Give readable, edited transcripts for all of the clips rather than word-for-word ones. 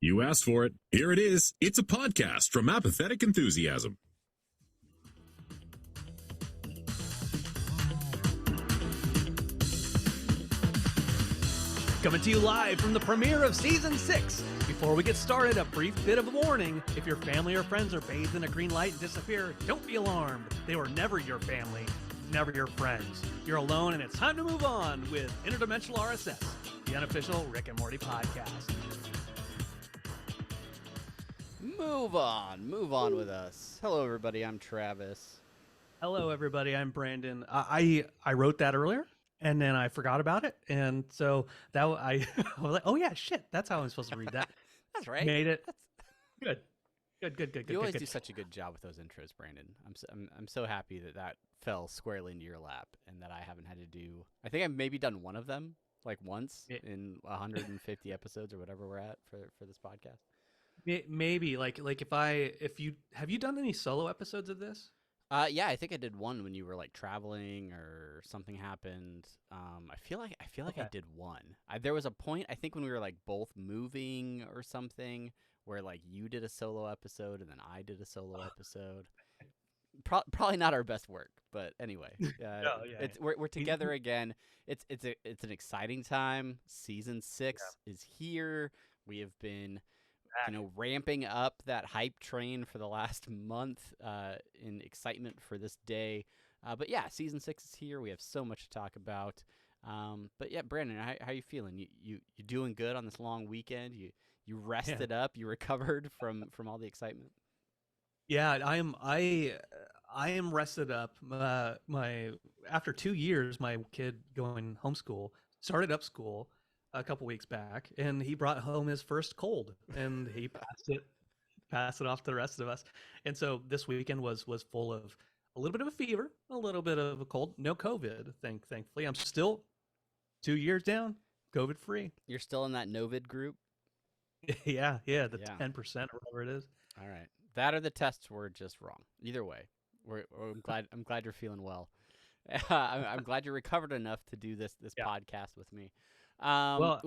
You asked for it. Here it is. It's a podcast from Apathetic Enthusiasm. Coming to you live from the premiere of Season 6. Before we get started, a brief bit of a warning. If your family or friends are bathed in a green light and disappear, don't be alarmed. They were never your family, never your friends. You're alone, and it's time to move on with Interdimensional RSS, the unofficial Rick and Morty podcast. Move on with us. Hello, everybody. I'm Travis. Hello, everybody. I'm Brandon. I wrote that earlier, and then I forgot about it, and so that I was like, oh yeah, shit, that's how I'm supposed to read that. That's right. Made it. Good. You always do such a good job with those intros, Brandon. I'm so happy that fell squarely into your lap, and that I haven't had to do. I think I've maybe done one of them, like once in 150 episodes or whatever we're at for this podcast. Maybe like if you have you done any solo episodes of this? Yeah, I think I did one when you were like traveling or something happened. I feel like Okay. I did one. There was a point, I think, when we were like both moving or something, where like you did a solo episode and then I did a solo episode. Probably not our best work, but anyway, we're together again. It's an exciting time. Season 6 is here. We have been ramping up that hype train for the last month in excitement for this day. But yeah, Season 6 is here. We have so much to talk about. But yeah, Brandon, how you feeling? You doing good on this long weekend? You rested up? You recovered from all the excitement? Yeah, I am rested up. My after 2 years, my kid going homeschool started up school a couple weeks back, and he brought home his first cold, and he passed it off to the rest of us. And so this weekend was full of a little bit of a fever, a little bit of a cold, no COVID. Thankfully, I'm still 2 years down, COVID free. You're still in that Novid group? Yeah, the 10% or whatever it is. All right, that or the tests were just wrong. Either way, I'm glad you're feeling well. I'm glad you're recovered enough to do this podcast with me. I'm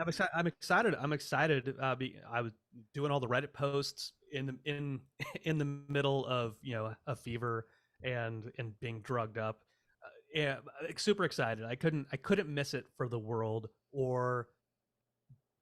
excited. I'm excited. I was doing all the Reddit posts in the middle of a fever and being drugged up. Yeah, super excited. I couldn't miss it for the world or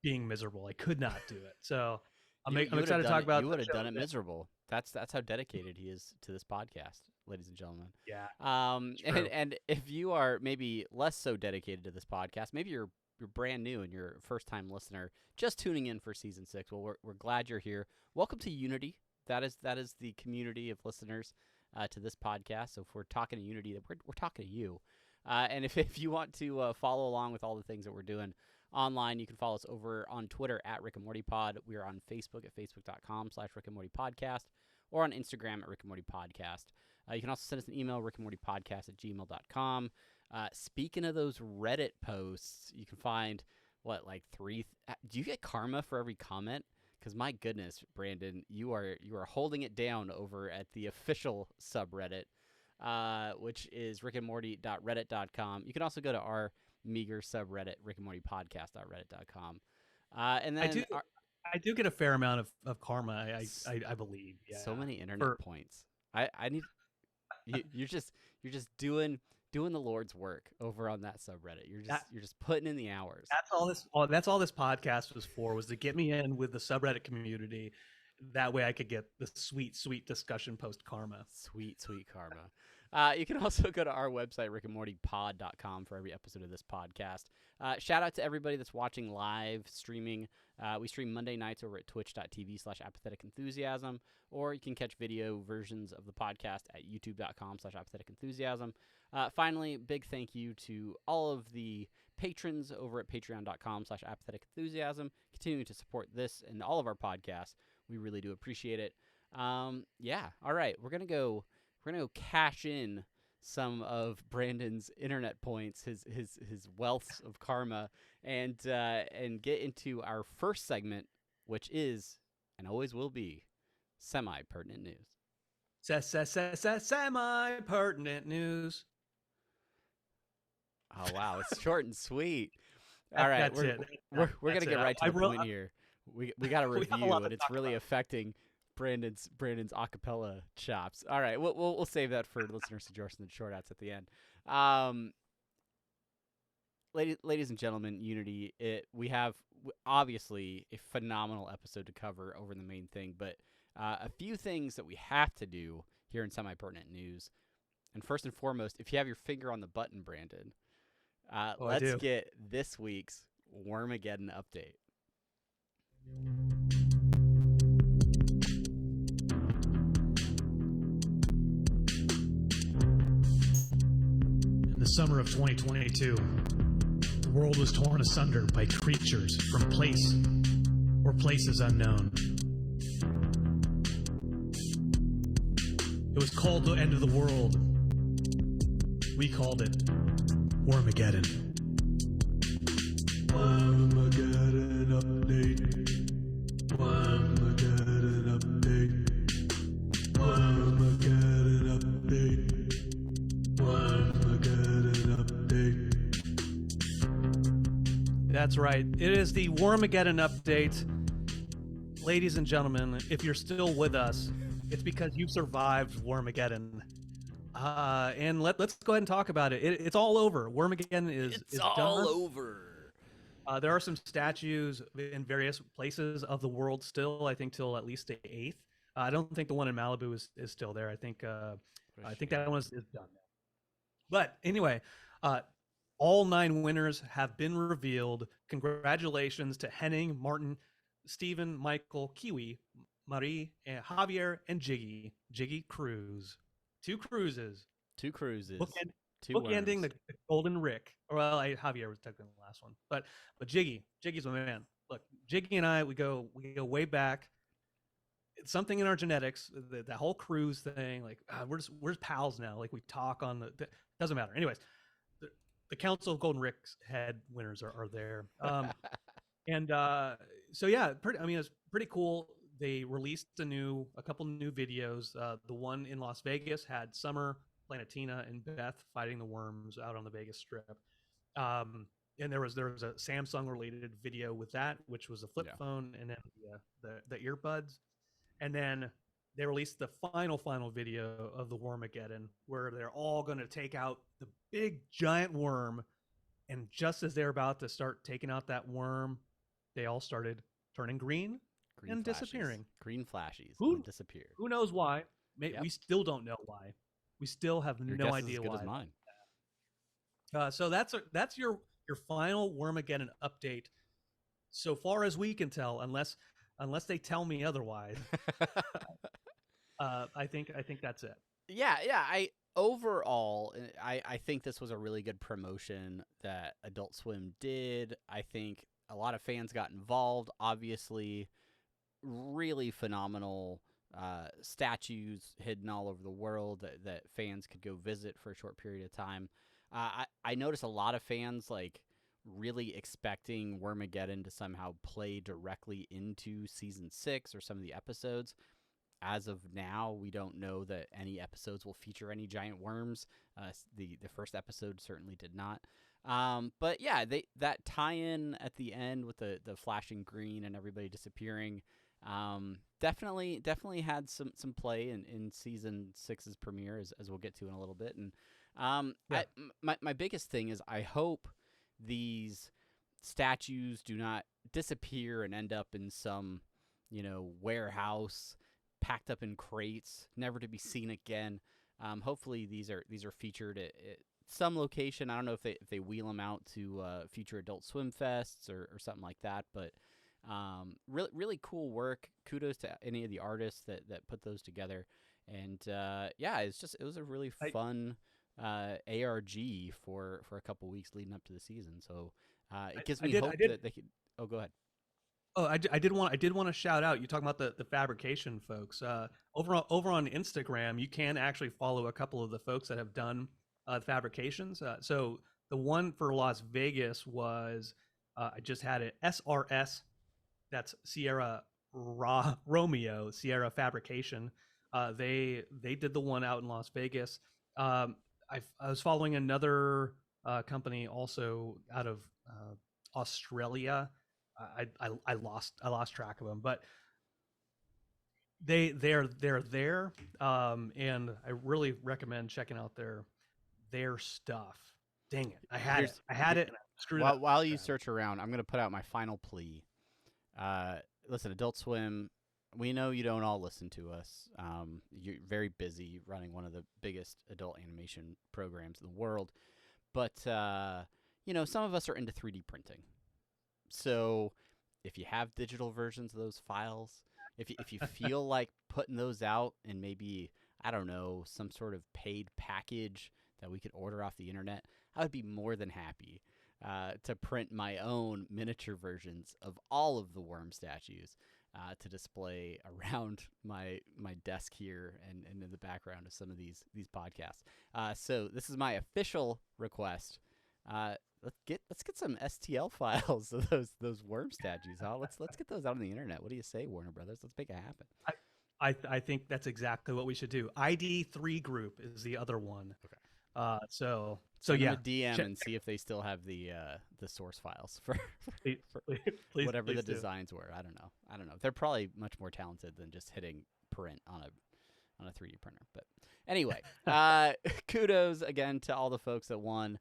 being miserable. I could not do it. So I'm excited to talk about. You would have done it miserable. That's how dedicated he is to this podcast, ladies and gentlemen. Yeah. And if you are maybe less so dedicated to this podcast, maybe you're brand new and you're a first-time listener, just tuning in for Season 6. Well, we're glad you're here. Welcome to Unity. That is the community of listeners to this podcast. So if we're talking to Unity, we're talking to you. And if you want to follow along with all the things that we're doing online, you can follow us over on Twitter at Rick and Morty Pod. We are on Facebook at facebook.com/Rick and Morty Podcast, or on Instagram at Rick and Morty Podcast. You can also send us an email, rickandmortypodcast@gmail.com. Speaking of those Reddit posts, you can find do you get karma for every comment? Because my goodness, Brandon, you are holding it down over at the official subreddit, which is rickandmorty.reddit.com. You can also go to our meager subreddit, rickandmortypodcast.reddit.com. And then I do get a fair amount of karma. I believe. Yeah. So many internet points. I need you're just doing the Lord's work over on that subreddit. You're just putting in the hours. That's all this podcast was to get me in with the subreddit community. That way I could get the sweet discussion post karma. Sweet karma. You can also go to our website, rickandmortypod.com, for every episode of this podcast. Shout out to everybody that's watching live streaming. We stream Monday nights over at twitch.tv/apathetic enthusiasm, or you can catch video versions of the podcast at youtube.com/apathetic enthusiasm. Finally, big thank you to all of the patrons over at patreon.com/apathetic enthusiasm, continuing to support this and all of our podcasts. We really do appreciate it. Yeah. All right. We're gonna go cash in some of Brandon's internet points, his wealth of karma, and get into our first segment, which is and always will be semi-pertinent news. Semi-pertinent news. Oh wow, it's short and sweet. All right, we're gonna get right to the point here. we got a We have a review, lot to and it's talk really about. affecting Brandon's acapella chops. All right, we'll save that for listeners to Jordan the short outs at the end. Ladies and gentlemen, Unity, we have obviously a phenomenal episode to cover over the main thing, but a few things that we have to do here in semi-pertinent news. And first and foremost, if you have your finger on the button, Brandon, I let's do. get this week's Wormageddon update. In the summer of 2022, the world was torn asunder by creatures from place or places unknown. It was called the end of the world. We called it Wormageddon. Wormageddon update. Wormageddon update. Wormageddon update. Wormageddon update. That's right. It is the Wormageddon update. Ladies and gentlemen, if you're still with us, it's because you've survived Wormageddon. And let's go ahead and talk about it. It's all over. Wormageddon is all done. over. There are some statues in various places of the world still, I think, till at least the 8th. I don't think the one in Malibu is still there. I think that one is done now. But anyway, all 9 winners have been revealed. Congratulations to Henning, Martin, Stephen, Michael, Kiwi, Marie, and Javier, and Jiggy. Jiggy Cruz. 2 cruises. 2 cruises. Bookending the Golden Rick. Well, Javier was technically the last one, but Jiggy's my man. Look, Jiggy and I, we go way back. It's something in our genetics. The whole cruise thing, like we're pals now. Like we talk on the doesn't matter. Anyways, the Council of Golden Rick's head winners are there, and so yeah, it's pretty cool. They released a couple new videos. The one in Las Vegas had Summer, Planetina, and Beth fighting the worms out on the Vegas Strip. And there was a Samsung related video with that, which was a flip phone, and then the earbuds. And then they released the final video of the Wormageddon, where they're all going to take out the big giant worm. And just as they're about to start taking out that worm, they all started turning green and flashes. Disappearing. Green flashes Who disappeared. Who knows why? We still don't know why. We still have Your no guess idea is as good why. as mine. So that's your final Wormageddon update, so far as we can tell, unless they tell me otherwise. I think that's it. Yeah. Overall, I think this was a really good promotion that Adult Swim did. I think a lot of fans got involved. Obviously, really phenomenal statues hidden all over the world that fans could go visit for a short period of time. I noticed a lot of fans really expecting Wormageddon to somehow play directly into season 6 or some of the episodes. As of now, we don't know that any episodes will feature any giant worms. The first episode certainly did not. But yeah, that tie-in at the end with the flashing green and everybody disappearing, definitely had some play in season 6's premiere, as we'll get to in a little bit. And my biggest thing is I hope these statues do not disappear and end up in some warehouse packed up in crates, never to be seen again. Hopefully these are featured at some location. I don't know if they wheel them out to future Adult Swim fests or something like that, but really cool work. Kudos to any of the artists that put those together. And it was a really fun ARG for a couple weeks leading up to the season. So it gives me hope that they could. Oh, go ahead. Oh, I did want to shout out. You talking about the fabrication folks over on Instagram. You can actually follow a couple of the folks that have done fabrications. So the one for Las Vegas was I just had it SRS. That's Sierra Romeo Sierra Fabrication. They did the one out in Las Vegas. I was following another company also out of Australia. I lost track of them, but they're there, and I really recommend checking out their stuff. Dang it, I had it, and I screwed it up. While you search around, I'm gonna put out my final plea. Listen, Adult Swim, we know you don't all listen to us. You're very busy running one of the biggest adult animation programs in the world, but some of us are into 3D printing. So if you have digital versions of those files, if you feel like putting those out in maybe, I don't know, some sort of paid package that we could order off the internet, I would be more than happy to print my own miniature versions of all of the worm statues to display around my desk here and in the background of some of these podcasts. So this is my official request. Let's get some STL files of those worm statues. Huh? Let's get those out on the internet. What do you say, Warner Brothers? Let's make it happen. I think that's exactly what we should do. ID3 Group is the other one. Okay. So Send yeah, them a DM and see if they still have the source files for please, whatever please the do. designs were. I don't know. They're probably much more talented than just hitting print on a 3D printer. But anyway, kudos again to all the folks that won.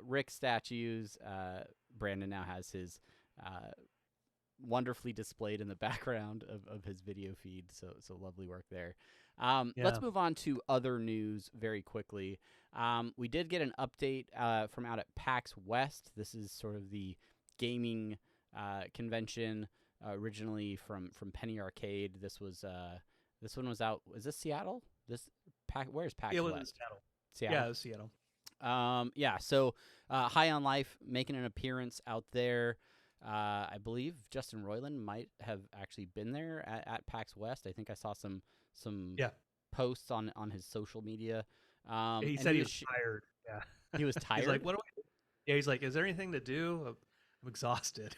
Rick statues. Brandon now has his wonderfully displayed in the background of his video feed. So lovely work there. Let's move on to other news very quickly. We did get an update from out at PAX West. This is sort of the gaming convention originally from Penny Arcade. This one was out. Is this Seattle? Where's PAX It was West? Seattle. Seattle. Yeah, it was Seattle. So High on Life making an appearance out there. I believe Justin Roiland might have actually been there at PAX West. I think I saw some posts on his social media. He said he was tired. Yeah, he was tired. He's like, what do I do? Yeah, he's like, is there anything to do? I'm exhausted.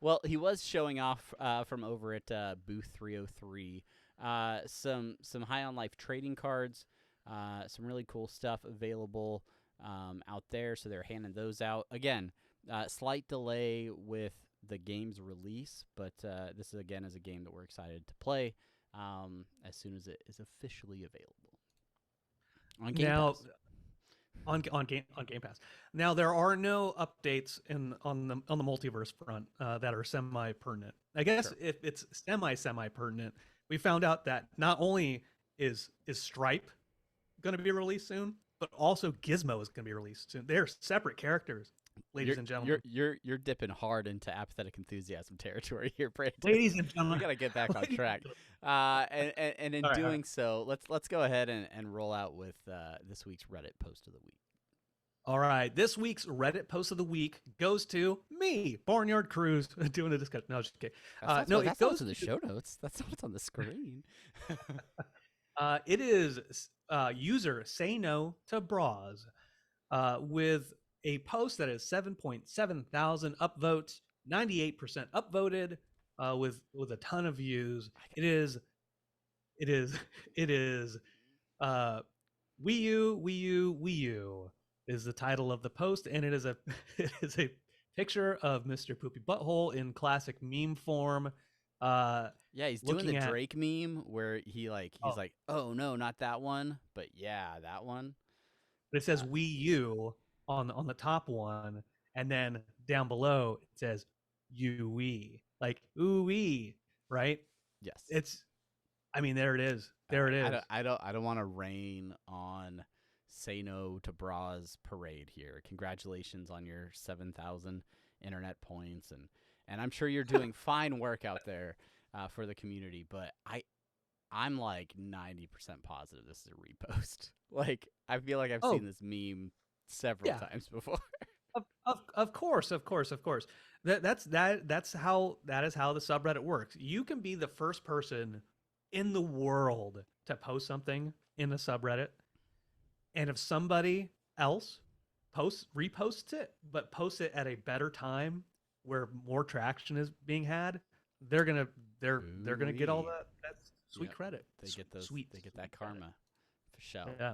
Well, he was showing off from over at booth 303 some High on Life trading cards, some really cool stuff available out there. So they're handing those out again. Slight delay with the game's release, but this is a game that we're excited to play as soon as it is officially available on Game Pass. On Game Pass. Now there are no updates on the multiverse front that are semi pertinent. I guess Sure. if it's semi pertinent, we found out that not only is Stripe going to be released soon, but also Gizmo is going to be released soon. They're separate characters, ladies and gentlemen. You're dipping hard into apathetic enthusiasm territory here, Brandon. Ladies and gentlemen, we gotta get back on track. And in doing so, let's go ahead and roll out with this week's Reddit post of the week. All right, this week's Reddit post of the week goes to me, Barnyard Cruise, doing a discussion. No, just kidding. That's it goes to the show notes. That's not what's on the screen. It is user Say No to Bras with a post that is 7.7 thousand upvotes, 98% upvoted, with a ton of views. It is Wii U is the title of the post, and it is a picture of Mr. Poopy Butthole in classic meme form. Yeah, he's doing the Drake meme where he's like, oh no, not that one, but yeah, that one. But it says Wii U on the top one, and then down below it says UE, like ooh-wee, right? Yes. There it is. There it is. I don't want to rain on Say No to Bras parade here. Congratulations on your 7,000 internet points, and I'm sure you're doing fine work out there for the community, but I'm like 90% positive this is a repost. Like, I feel like I've seen this meme several times before. Of course. That's how the subreddit works. You can be the first person in the world to post something in the subreddit, and if somebody else reposts it, but posts it at a better time where more traction is being had, they're gonna get all that sweet credit. They get that karma for sure. Yeah.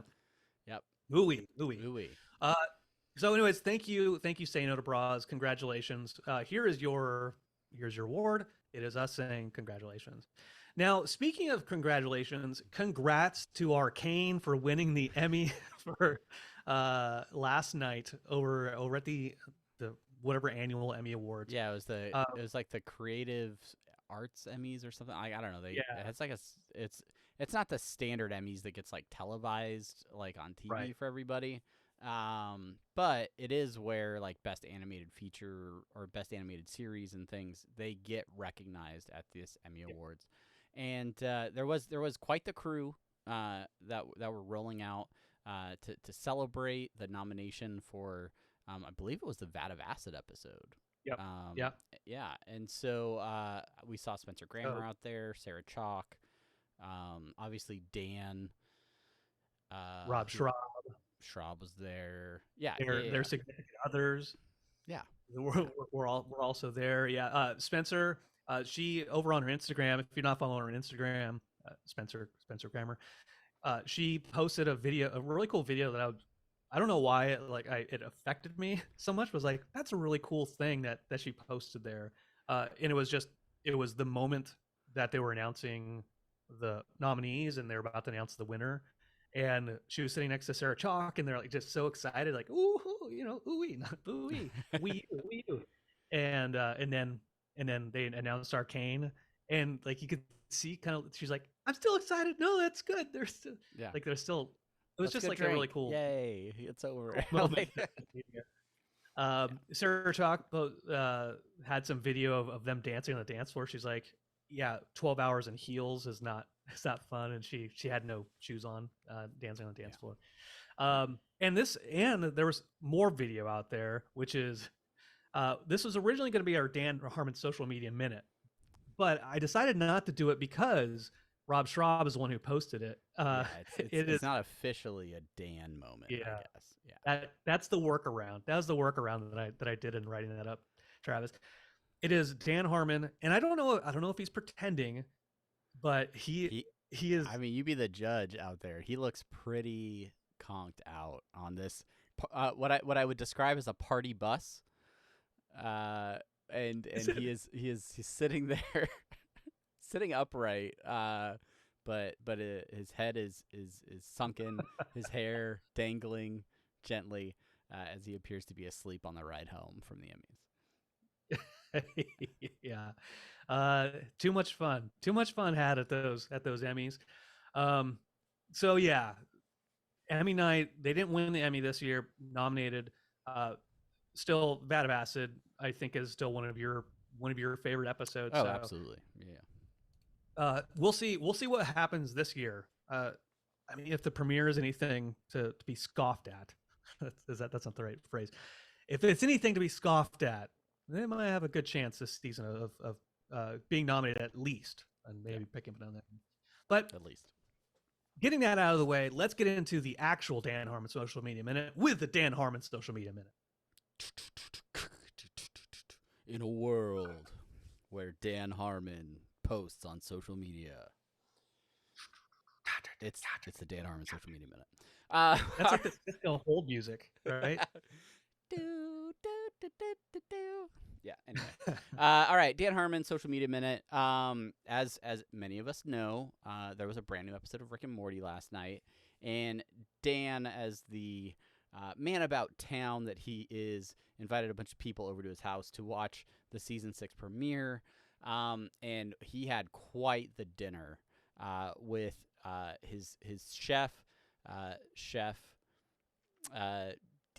Yep. Ooey. So, anyways, thank you, Say No to Bras. Congratulations. Here's your award. It is us saying congratulations. Now, speaking of congratulations, congrats to Arcane for winning the Emmy for last night over at the whatever annual Emmy Awards. Yeah, it was like the Creative Arts Emmys or something. I don't know. It's like it's not the standard Emmys that gets like televised like on TV for everybody. But it is where like best animated feature or best animated series and things, they get recognized at this Emmy Awards. And there was quite the crew that were rolling out to celebrate the nomination for I believe it was the Vat of Acid episode. Yep. Yeah. And so we saw Spencer Grammer out there, Sarah Chalk, obviously Dan, Rob Schraub. Schraub was there. Yeah. Their significant others. Yeah. We're also there. Yeah. Spencer, she over on her Instagram, if you're not following her on Instagram, Spencer Grammer, she posted a really cool video that I don't know why it affected me so much. Was like, that's a really cool thing that she posted there. And it was the moment that they were announcing the nominees and they're about to announce the winner. And she was sitting next to Sarah Chalk, and they're like just so excited, like ooh, ooh-wee, not boo-wee, wee you. And then they announced Arcane, and like you could see kind of she's like, I'm still excited. No, that's good. There's still it was just like drink. A really cool. Yay, it's over. Sarah Chalk had some video of them dancing on the dance floor. She's like, yeah, 12 hours in heels is not fun, and she had no shoes on dancing on the dance floor. And there was more video out there, which is this was originally going to be our Dan Harmon social media minute, but I decided not to do it because Rob Schraub is the one who posted it. It's not officially a Dan moment. I guess. Yeah, that's the workaround. That was the workaround that I did in writing that up, Travis. It is Dan Harmon, and I don't know if he's pretending, but he is. I mean, you be the judge out there. He looks pretty conked out on this. What I would describe as a party bus. And he's sitting there, sitting upright. But his head is sunken, his hair dangling gently as he appears to be asleep on the ride home from the Emmys. Yeah. Too much fun had at those Emmys. So yeah, Emmy night, they didn't win the Emmy this year, nominated. Still, Vat of Acid, I think, is still one of your favorite episodes. Oh, so, absolutely. Yeah. We'll see what happens this year. I mean, if the premiere is anything to be scoffed at, that's not the right phrase. If it's anything to be scoffed at, they might have a good chance this season of being nominated at least, and maybe picking it on that. But at least getting that out of the way, let's get into the actual Dan Harmon Social Media Minute with the Dan Harmon Social Media Minute. In a world where Dan Harmon posts on social media, it's the Dan Harmon Social Media Minute. That's like the Cisco hold music, right? Yeah. Anyway, all right. Dan Harmon Social Media Minute. As many of us know, there was a brand new episode of Rick and Morty last night, and Dan, as the man about town that he is, invited a bunch of people over to his house to watch the season 6 premiere. And he had quite the dinner with his chef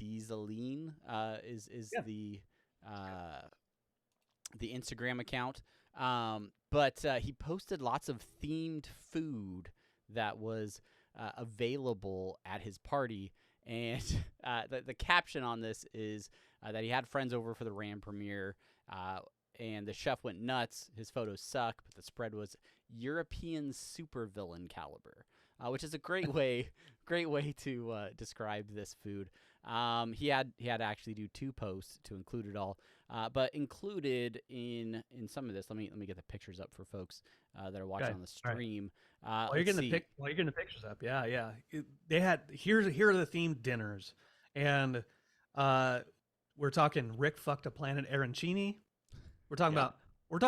Dieseline is the Instagram account. But he posted lots of themed food that was available at his party. And the caption on this is that he had friends over for the Ram premiere, and the chef went nuts. His photos suck, but the spread was European supervillain caliber, which is a great way to describe this food. He had to actually do 2 posts to include it all, but included in some of this. Let me get the pictures up for folks that are watching on the stream. While you're getting the pictures up, yeah. They had here are the themed dinners, and We're talking Rick fucked a planet arancini. We're talking Yep.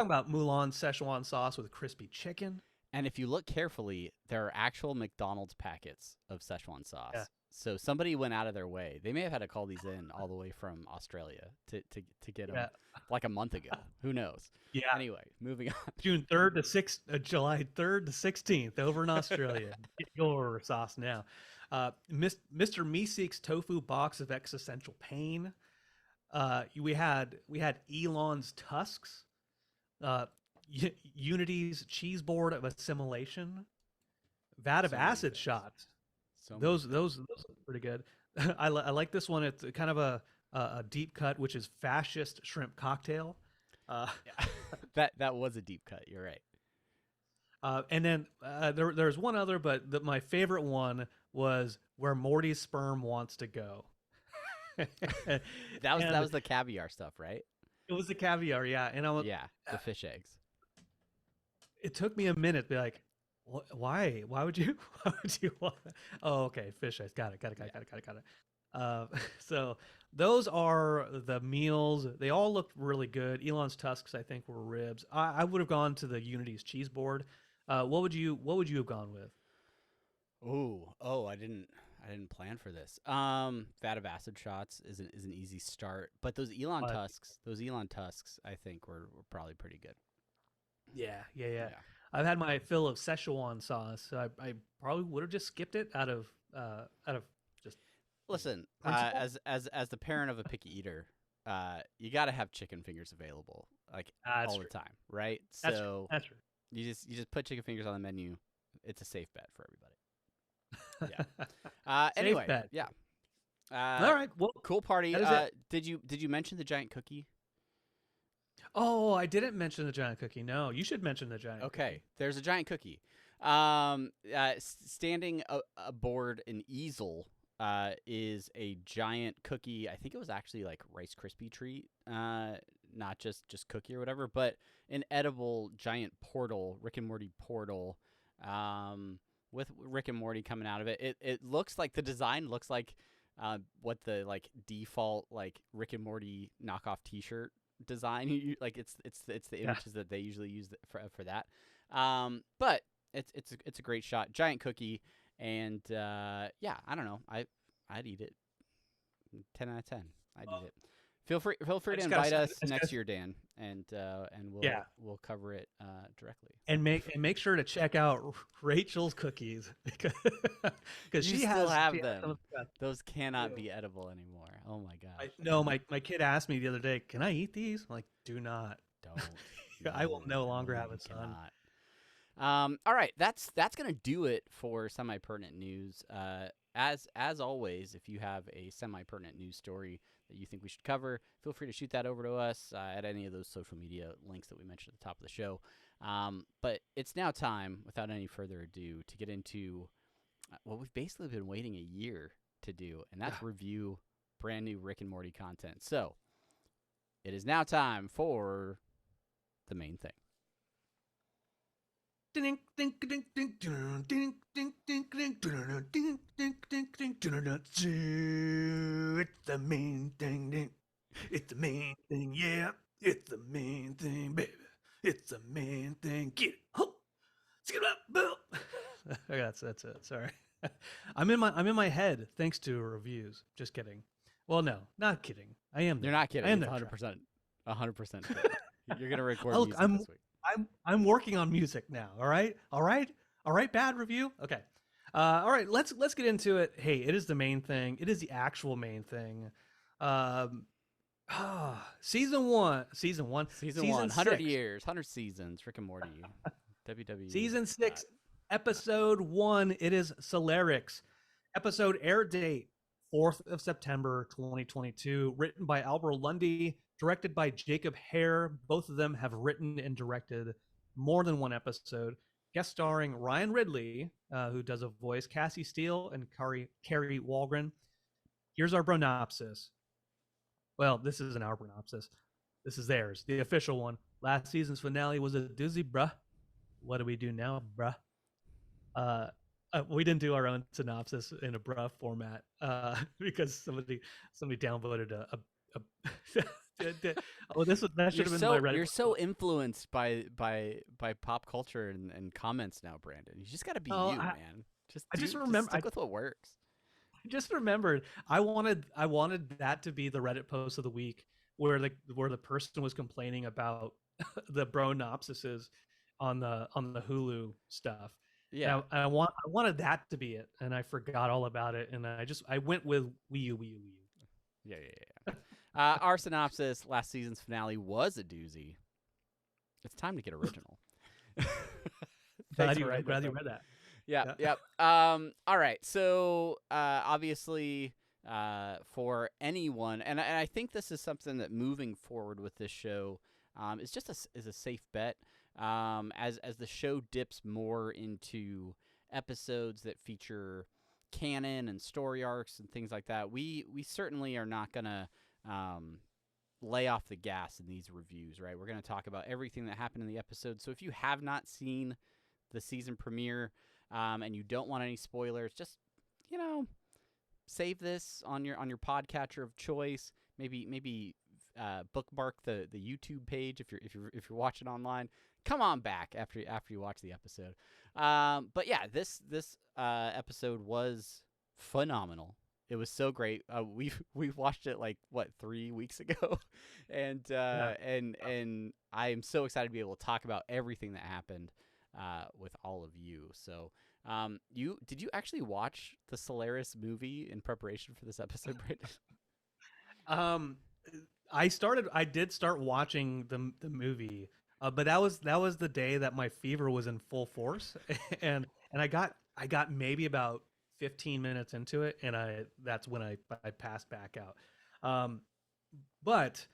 about Mulan Szechuan sauce with crispy chicken. And if you look carefully, there are actual McDonald's packets of Szechuan sauce. Yeah. So somebody went out of their way. They may have had to call these in all the way from Australia to get them like a month ago. Who knows? Yeah. Anyway, moving on. June 3rd to 6th, July 3rd to 16th over in Australia. Get your sauce now. Mr. Meeseek's tofu box of existential pain. We had Elon's tusks. Unity's cheese board of assimilation. Vat of So many acid things. shots. So many Those are pretty good. I like this one. It's kind of a deep cut, which is fascist shrimp cocktail. Yeah. that was a deep cut. You're right. And then there's one other, but my favorite one was where Morty's sperm wants to go. That was the caviar stuff, right? It was the caviar, yeah. And I was, Yeah, the fish eggs. it took me a minute to be like, why? Why would you? Why would you want that? Oh, okay, fish eggs. Got it. So those are the meals. They all looked really good. Elon's tusks, I think, were ribs. I would have gone to the Unity's cheese board. What would you have gone with? Oh, I didn't plan for this. Vat of acid shots is an easy start, but those Elon tusks, I think were probably pretty good. Yeah. I've had my fill of Szechuan sauce, so I probably would have just skipped it out of just. Listen, principle? as the parent of a picky eater, you got to have chicken fingers available like That's all true. the time, right? That's So true. That's true. you just put chicken fingers on the menu. It's a safe bet for everybody. Yeah. Safe Anyway, bet. yeah. All right. Well, Cool party. that is it. Did you mention the giant cookie? oh, I didn't mention the giant cookie. No, you should mention the giant. Okay, there's a giant cookie. Standing aboard an easel is a giant cookie. I think it was actually like Rice Krispie treat, not just cookie or whatever, but an edible giant portal, Rick and Morty portal, with Rick and Morty coming out of it. It looks like the design looks like what the like default like Rick and Morty knockoff T-shirt design. Like it's the images that they usually use for that. But it's a great shot, giant cookie, and yeah, I don't know, I'd eat it. 10 out of 10. I'd eat it. Feel free to just gotta invite say- us I just next gotta- year, Dan, and we'll cover it directly. And make sure to check out Rachel's cookies because You she still has have she has them. some stuff. Those cannot be edible anymore. Oh my gosh. No, my kid asked me the other day, "Can I eat these?" I'm like, "Do not." Don't. I will no longer have you a son. cannot. All right, that's gonna do it for semi-pertinent news. As always, if you have a semi-pertinent news story that you think we should cover, feel free to shoot that over to us at any of those social media links that we mentioned at the top of the show. But it's now time, without any further ado, to get into what we've basically been waiting a year to do, and that's review brand new Rick and Morty content. So it is now time for the main thing. It's the main thing. It's the main thing. Yeah, it's the main thing, baby. It's the main thing. Get it. Ho. Skip it up, boom. That's it. Sorry. I'm in my head thanks to reviews. Just kidding. Well, no, not kidding. I am. You're not kidding. I am It's there. 100%. You're gonna record Look, music this week. I'm working on music now. All right. Bad review. Okay. All right. Let's get into it. Hey, it is the main thing. It is the actual main thing. Season one. Season 1, 6. 100 years, 100 seasons. Rick and Morty. WWE. Season 6, episode 1. It is Solaricks. Episode air date 4th of September 2022. Written by Albert Lundy, directed by Jacob Hare. Both of them have written and directed more than one episode. Guest starring Ryan Ridley, who does a voice, Cassie Steele, and Carrie Walgren. Here's our pronopsis. Well, this isn't our pronopsis. This is theirs, the official one. Last season's finale was a doozy, bruh. What do we do now, bruh? We didn't do our own synopsis in a rough format because somebody downvoted oh, that should have been my Reddit. You're so influenced by pop culture and comments now, Brandon. You just got to be Oh, you, man. I just remember. Stick with what works. I just remembered. I wanted that to be the Reddit post of the week where the person was complaining about the bronopsises on the Hulu stuff. Yeah. And I wanted that to be it, and I forgot all about it, and I went with Wii U. Yeah. Our synopsis: last season's finale was a doozy. It's time to get original. Glad you read that. Yeah. All right. So obviously, for anyone, and I think this is something that moving forward with this show is just is a safe bet. As the show dips more into episodes that feature canon and story arcs and things like that, we certainly are not gonna lay off the gas in these reviews, right? We're gonna talk about everything that happened in the episode. So if you have not seen the season premiere and you don't want any spoilers, just save this on your podcatcher of choice. Maybe bookmark the YouTube page if you're watching online. Come on back after you watch the episode. But yeah, this episode was phenomenal. It was so great. We've watched it 3 weeks ago, and I am so excited to be able to talk about everything that happened with all of you. So, did you actually watch the Solaricks movie in preparation for this episode, Brandon? I did start watching the movie, but that was the day that my fever was in full force, and I got maybe about 15 minutes into it, and that's when I passed back out. But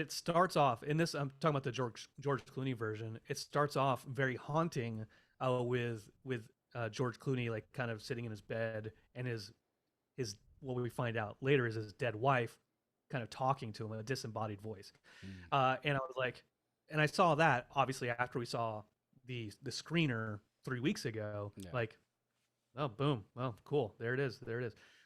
it starts off in this. I'm talking about the George Clooney version. It starts off very haunting with George Clooney kind of sitting in his bed, and his what we find out later is his dead wife kind of talking to him in a disembodied voice. And I was like, and I saw that obviously after we saw the screener 3 weeks ago. Yeah. Oh, boom. Oh, cool. There it is.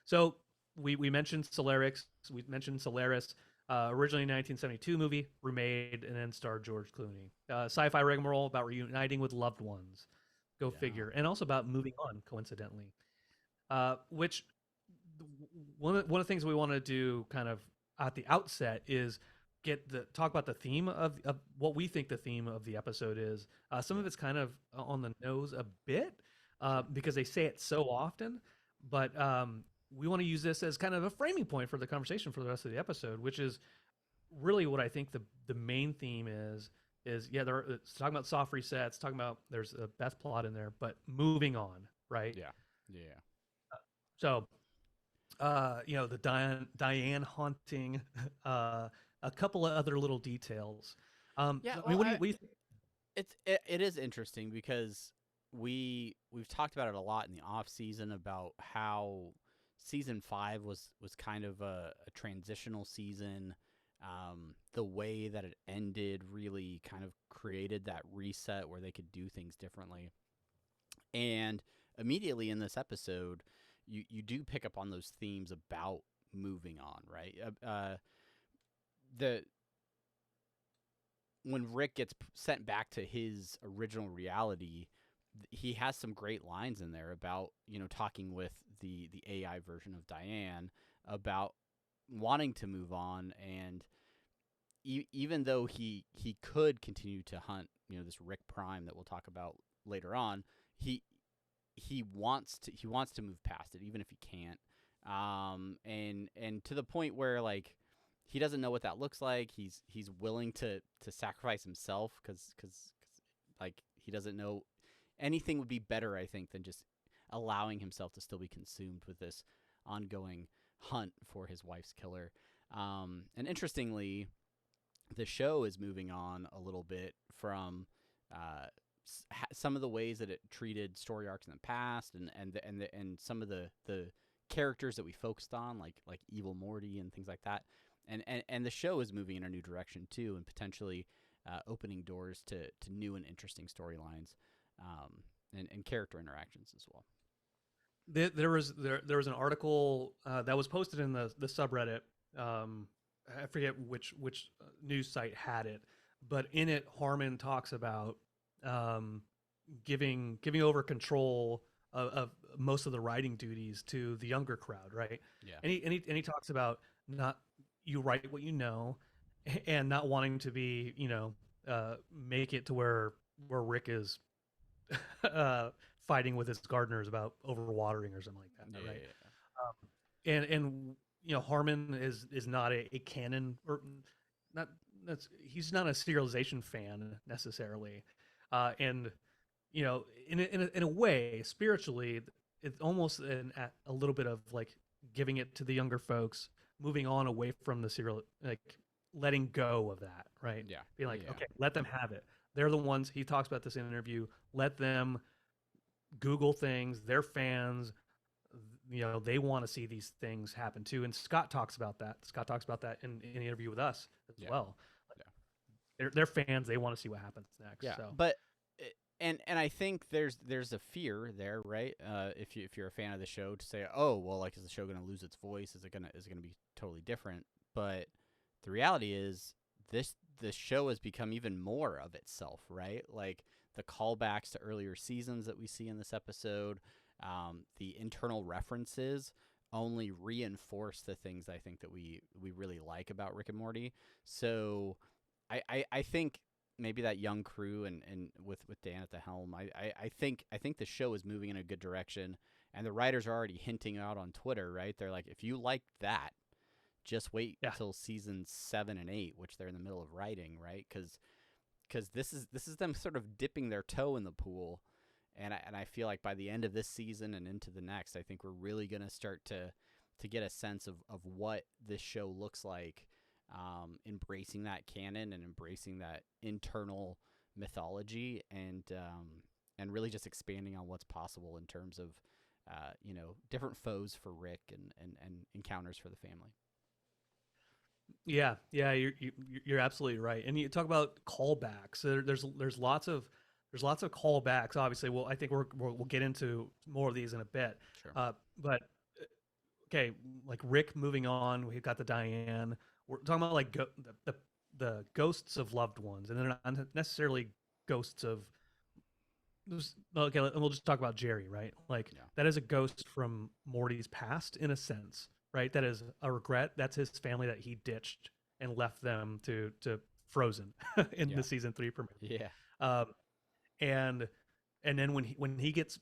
So we mentioned Solaricks. We mentioned Solaris. Originally 1972 movie, remade and then starred George Clooney. Sci-fi rigmarole about reuniting with loved ones. Go figure. And also about moving on, coincidentally. Which one of the things we want to do kind of at the outset is talk about the theme of what we think the theme of the episode is. Some of it's kind of on the nose a bit because they say it so often, but we want to use this as kind of a framing point for the conversation for the rest of the episode, which is really what I think the main theme is it's talking about soft resets, talking about there's a Beth plot in there, but moving on, right? Yeah. So, the Diane haunting, a couple of other little details. What do you think? It is interesting because we've talked about it a lot in the off season about how season 5 was kind of a transitional season. The way that it ended really kind of created that reset where they could do things differently. And immediately in this episode, you do pick up on those themes about moving on, right? When Rick gets sent back to his original reality, he has some great lines in there about, talking with the AI version of Diane about wanting to move on. And even though he could continue to hunt, this Rick Prime that we'll talk about later on, he wants to move past it, even if he can't. And to the point where he doesn't know what that looks like. He's willing to sacrifice himself because he doesn't know anything would be better, I think, than just allowing himself to still be consumed with this ongoing hunt for his wife's killer. And interestingly, the show is moving on a little bit from some of the ways that it treated story arcs in the past, and some of the characters that we focused on, like Evil Morty and things like that. And the show is moving in a new direction too, and potentially opening doors to new and interesting storylines and character interactions as well. There was an article that was posted in the subreddit. I forget which news site had it, but in it Harmon talks about giving over control of most of the writing duties to the younger crowd, right? Yeah. And he talks about not you write what you know, and not wanting to be make it to where Rick is fighting with his gardeners about overwatering or something like that, right? And Harmon is not a canon, or not. He's not a serialization fan necessarily, and in a way, spiritually, it's almost a little bit of like giving it to the younger folks, moving on away from the serial, like letting go of that, right? Yeah. Being like, Yeah. okay, let them have it. They're the ones. He talks about this in an interview. Let them Google things. They're fans. They want to see these things happen too. And Scott talks about that. Scott talks about that in an interview with us as well. They're fans. They want to see what happens next. Yeah. So. But and I think there's a fear there, right? If you're a fan of the show, to say, oh well, like, is the show going to lose its voice? Is it gonna be totally different? But the reality is, this show has become even more of itself, right? Like the callbacks to earlier seasons that we see in this episode, the internal references only reinforce the things I think that we really like about Rick and Morty. So I think maybe that young crew and with Dan at the helm, I think the show is moving in a good direction, and the writers are already hinting out on Twitter, right? They're like, if you like that, just wait until seasons 7 and 8, which they're in the middle of writing, right? Because this is them sort of dipping their toe in the pool, and I feel like by the end of this season and into the next, I think we're really gonna start to get a sense of what this show looks like, embracing that canon and embracing that internal mythology, and really just expanding on what's possible in terms of different foes for Rick and encounters for the family. Yeah, you're absolutely right. And you talk about callbacks. There's lots of callbacks. Obviously, I think we'll get into more of these in a bit. Sure. But okay, like Rick moving on. We've got the Diane. We're talking about like the ghosts of loved ones, and they're not necessarily ghosts of. Okay, we'll just talk about Jerry, right? Like that is a ghost from Morty's past in a sense. Right, that is a regret. That's his family that he ditched and left them to Frozen in the season 3 premiere. Yeah. And then when he gets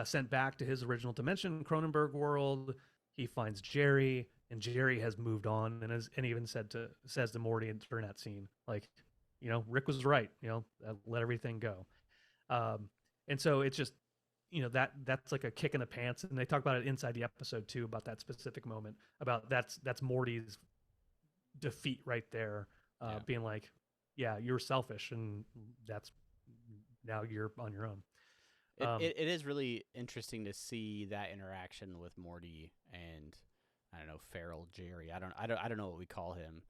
sent back to his original dimension, Cronenberg world, he finds Jerry, and Jerry has moved on and even says to Morty during that scene, like, Rick was right. Let everything go. And so it's just. That's like a kick in the pants, and they talk about it inside the episode too, about that specific moment, about that's Morty's defeat right there, being like, yeah, you're selfish, and that's now you're on your own. It is really interesting to see that interaction with Morty and, I don't know, feral Jerry. I don't know what we call him.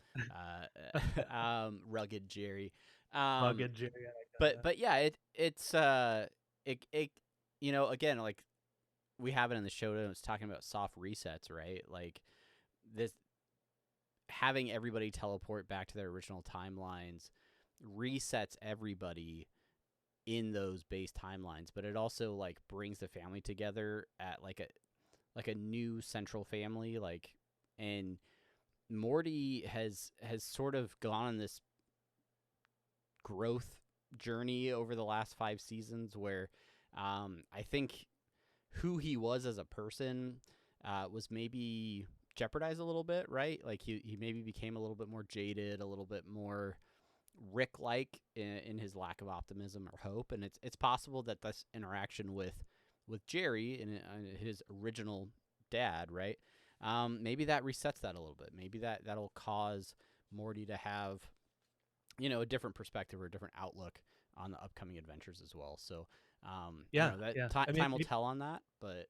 Rugged Jerry. Rugged Jerry. I like that. But yeah, it's again, like we have it in the show, it's talking about soft resets, right? Like this, having everybody teleport back to their original timelines resets everybody in those base timelines, but it also like brings the family together at like a new central family, and Morty has sort of gone on this growth journey over the last 5 seasons where I think who he was as a person was maybe jeopardized a little bit, right? Like he maybe became a little bit more jaded, a little bit more Rick-like in his lack of optimism or hope, and it's possible that this interaction with Jerry and his original dad, right? Maybe that resets that a little bit. Maybe that'll cause Morty to have a different perspective or a different outlook on the upcoming adventures as well. So. Time will tell on that, but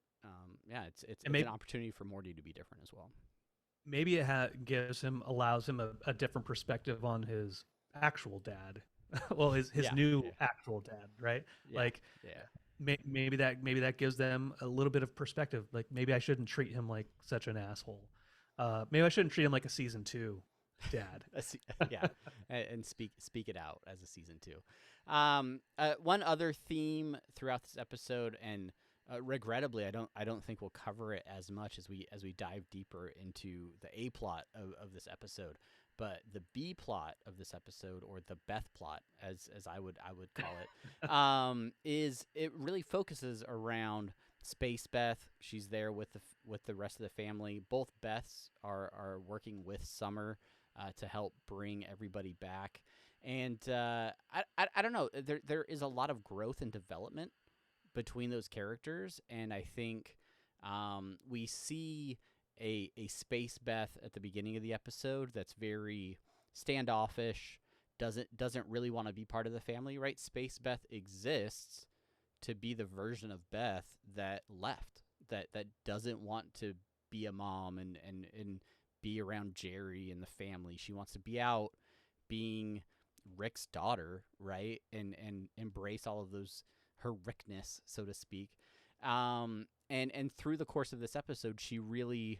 it's an opportunity for Morty to be different as well. Maybe it allows him a different perspective on his actual dad. Well, his new actual dad, right? maybe that gives them a little bit of perspective. Like maybe I shouldn't treat him like such an asshole. Maybe I shouldn't treat him like a season 2 dad. Yeah, and speak it out as a season 2. One other theme throughout this episode, and regrettably, I don't think we'll cover it as much as we dive deeper into the A plot of this episode, but the B plot of this episode, or the Beth plot, as I would call it, is it really focuses around Space Beth. She's there with the rest of the family. Both Beths are working with Summer to help bring everybody back. And I don't know. There is a lot of growth and development between those characters, and I think we see a Space Beth at the beginning of the episode that's very standoffish, doesn't really want to be part of the family, right? Space Beth exists to be the version of Beth that left, that doesn't want to be a mom and be around Jerry and the family. She wants to be out being Rick's daughter, right? And embrace all of those, her Rickness, so to speak. And through the course of this episode, she really,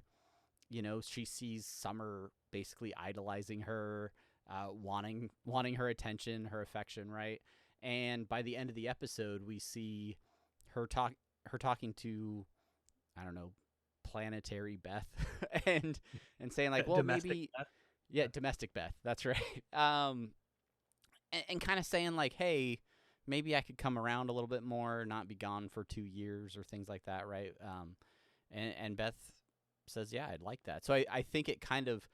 she sees Summer basically idolizing her, wanting her attention, her affection, right? And by the end of the episode, we see her talking to, I don't know, planetary Beth and saying like, well, Domestic maybe Beth. Yeah, domestic Beth, that's right. And kind of saying like, hey, maybe I could come around a little bit more, not be gone for 2 years or things like that, right? And Beth says, yeah, I'd like that. So I think it kind of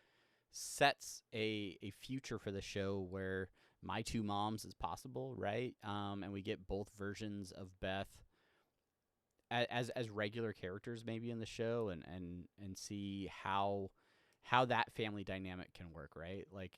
sets a future for the show where my two moms is possible, right? And we get both versions of Beth as regular characters maybe in the show, and see how that family dynamic can work, right? Like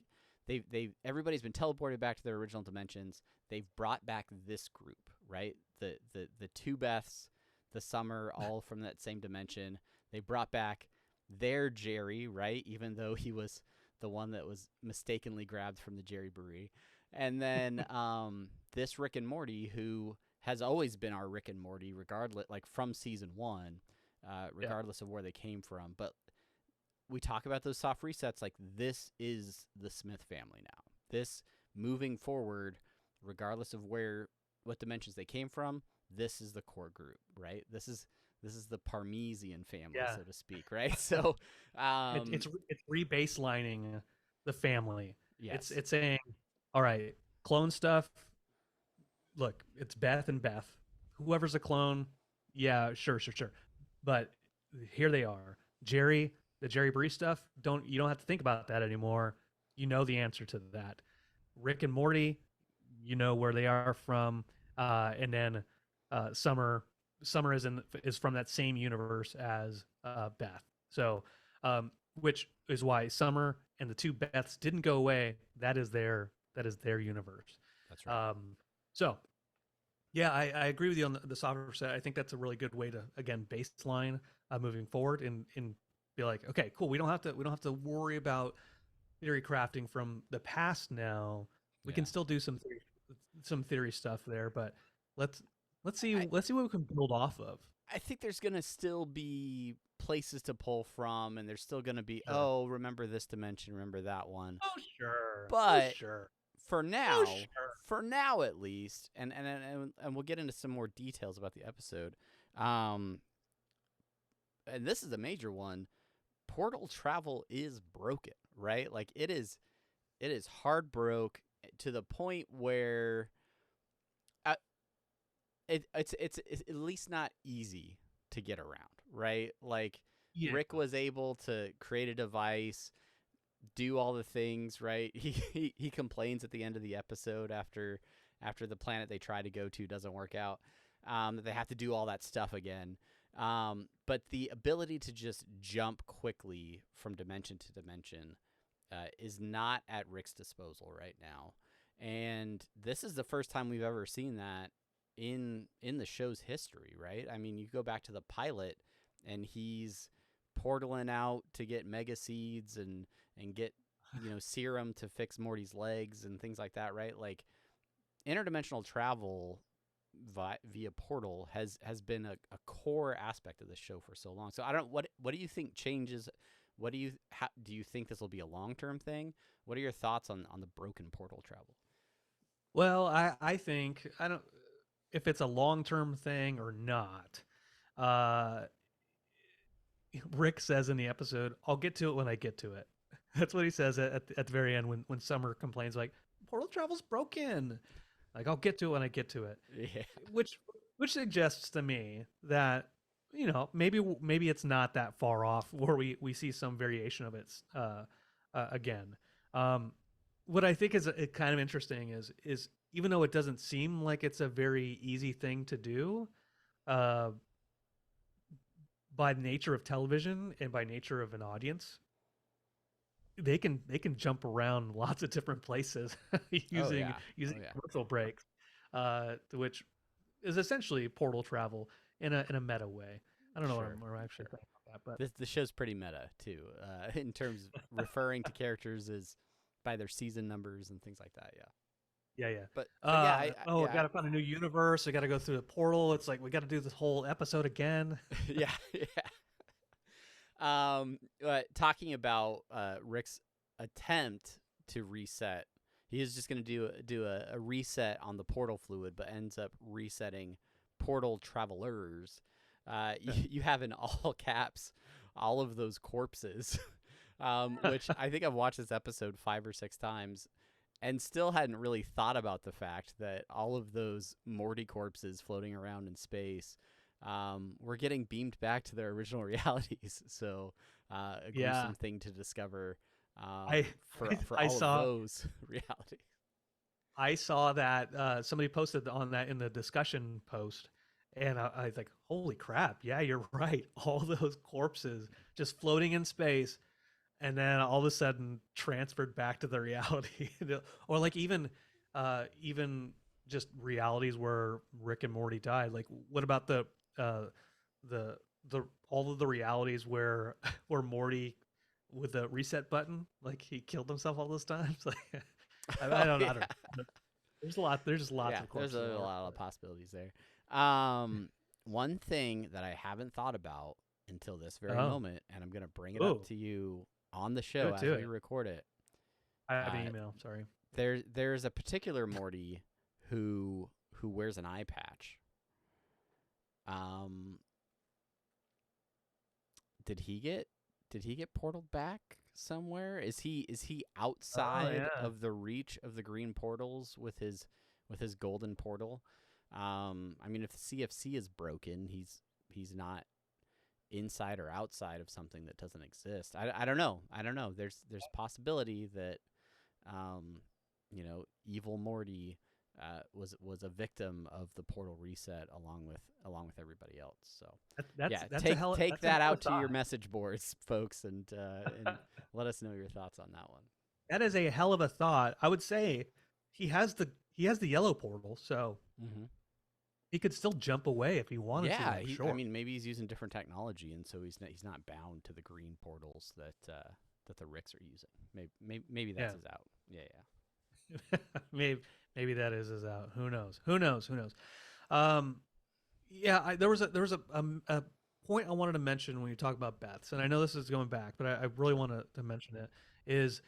everybody's been teleported back to their original dimensions. They've brought back this group, right? The two Beths, the Summer, all from that same dimension. They brought back their Jerry, right? Even though he was the one that was mistakenly grabbed from the Jerry Brewery. And then this Rick and Morty, who has always been our Rick and Morty, regardless, like from season 1, regardless of where they came from. But we talk about those soft resets, like this is the Smith family now. This, moving forward, regardless of what dimensions they came from, this is the core group, right? This is the Parmesan family, so to speak, right? So it's rebaselining the family. yes. It's saying, all right, clone stuff. Look, it's Beth and Beth. Whoever's a clone, yeah, sure. But here they are. Jerry, the Jerry Bree stuff, you don't have to think about that anymore. You know the answer to that. Rick and Morty, you know where they are from. And then Summer is from that same universe as Beth. So, which is why Summer and the two Beths didn't go away. That is their universe. That's right. So, yeah, I agree with you on the software set. I think that's a really good way to, again, baseline moving forward and be like, okay, cool. We don't have to worry about theory crafting from the past now. We can still do some theory stuff there, but let's see what we can build off of. I think there's gonna still be places to pull from, and there's still gonna be remember this dimension, remember that one. Oh sure, but sure. For now at least, and we'll get into some more details about the episode. And this is a major one. Portal travel is broken, right? Like it is hard broke to the point where it's at least not easy to get around, right? Like Rick was able to create a device, do all the things, right? He complains at the end of the episode after the planet they try to go to doesn't work out, that they have to do all that stuff again. But the ability to just jump quickly from dimension to dimension is not at Rick's disposal right now. And this is the first time we've ever seen that in the show's history, right? I mean, you go back to the pilot and he's portaling out to get mega seeds and get, serum to fix Morty's legs and things like that, right? Like interdimensional travel via portal has been a core aspect of the show for so long. So I don't what do you think changes? What do you do you think this will be a long-term thing? What are your thoughts on the broken portal travel? Well, I think I don't if it's a long-term thing or not. Uh, Rick says in the episode, "I'll get to it when I get to it." That's what he says at the very end when Summer complains like portal travel's broken. Like I'll get to it when I get to it. Yeah. Which suggests to me that maybe it's not that far off where we see some variation of it again. What I think is kind of interesting is even though it doesn't seem like it's a very easy thing to do, by nature of television and by nature of an audience, they can jump around lots of different places using commercial breaks, which is essentially portal travel in a meta way. I don't know what I'm actually thinking about that, but the show's pretty meta too, in terms of referring to characters as by their season numbers and things like that. yeah. But yeah, we got to find a new universe. We got to go through the portal. It's like we got to do this whole episode again. yeah. Talking about Rick's attempt to reset, he is just going to do a reset on the portal fluid, but ends up resetting portal travelers. You have in all caps all of those corpses, which I think I've watched this episode 5 or 6 times and still hadn't really thought about the fact that all of those Morty corpses floating around in space were getting beamed back to their original realities. So a gruesome thing to discover for all of those realities. I saw that somebody posted on that in the discussion post, and I was like, holy crap, yeah, you're right. All those corpses just floating in space, and then all of a sudden transferred back to the reality. Or like even just realities where Rick and Morty died. Like what about the all of the realities where Morty with the reset button, like he killed himself all those times? Like I don't know. There's lots of corpses. There's a lot of possibilities there. One thing that I haven't thought about until this very moment, and I'm going to bring it up to you on the show as we record it. I have an email. Sorry. There's a particular Morty who wears an eye patch. Did he get portaled back somewhere? Is he outside of the reach of the green portals with his golden portal? I mean, if the CFC is broken, he's not inside or outside of something that doesn't exist. I don't know. There's possibility that evil Morty was a victim of the portal reset along with everybody else. So take that out to your message boards, folks, and let us know your thoughts on that one. That is a hell of a thought. I would say he has the yellow portal, so he could still jump away if he wanted to. Yeah, sure. I mean, maybe he's using different technology, and so he's not bound to the green portals that the Ricks are using. Maybe that's his out. Yeah. Maybe that is his out. Who knows? There was a point I wanted to mention when you talk about Beths, and I know this is going back, but I really want to mention it. Is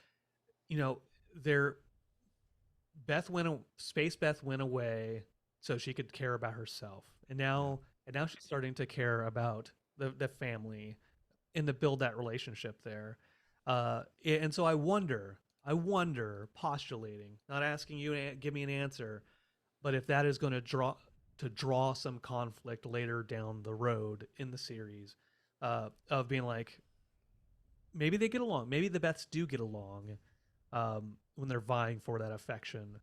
Beth went away so she could care about herself, and now she's starting to care about the family and to build that relationship there. And so I wonder, postulating, not asking you to give me an answer, but if that is going to draw some conflict later down the road in the series, of being like, maybe they get along, maybe the Beths do get along, when they're vying for that affection,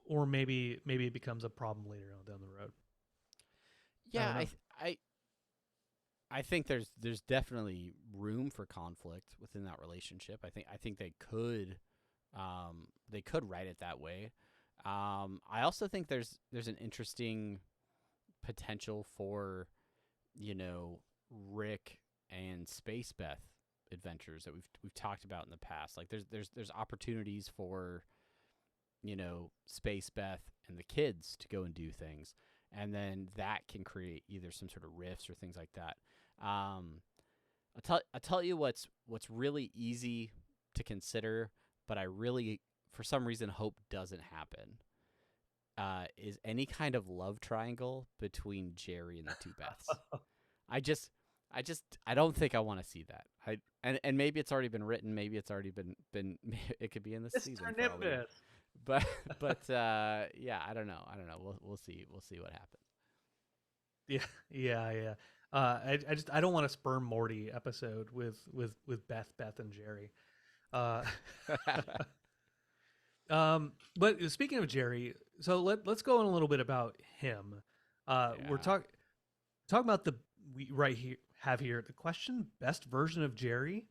or maybe it becomes a problem later on down the road. Yeah, I think there's definitely room for conflict within that relationship. I think they could write it that way. I also think there's an interesting potential for, Rick and Space Beth adventures that we've talked about in the past. Like there's opportunities for Space Beth and the kids to go and do things, and then that can create either some sort of rifts or things like that. I'll tell you what's really easy to consider, but I really, for some reason, hope doesn't happen. Is any kind of love triangle between Jerry and the two Beths. I don't think I want to see that. And maybe it's already been written. Maybe it's already been it could be in this season. Mr. Nimbus. But yeah, I don't know. We'll see what happens. Yeah. I don't want a sperm Morty episode with Beth and Jerry. But speaking of Jerry, so let's go on a little bit about him. We're talking about the question best version of Jerry.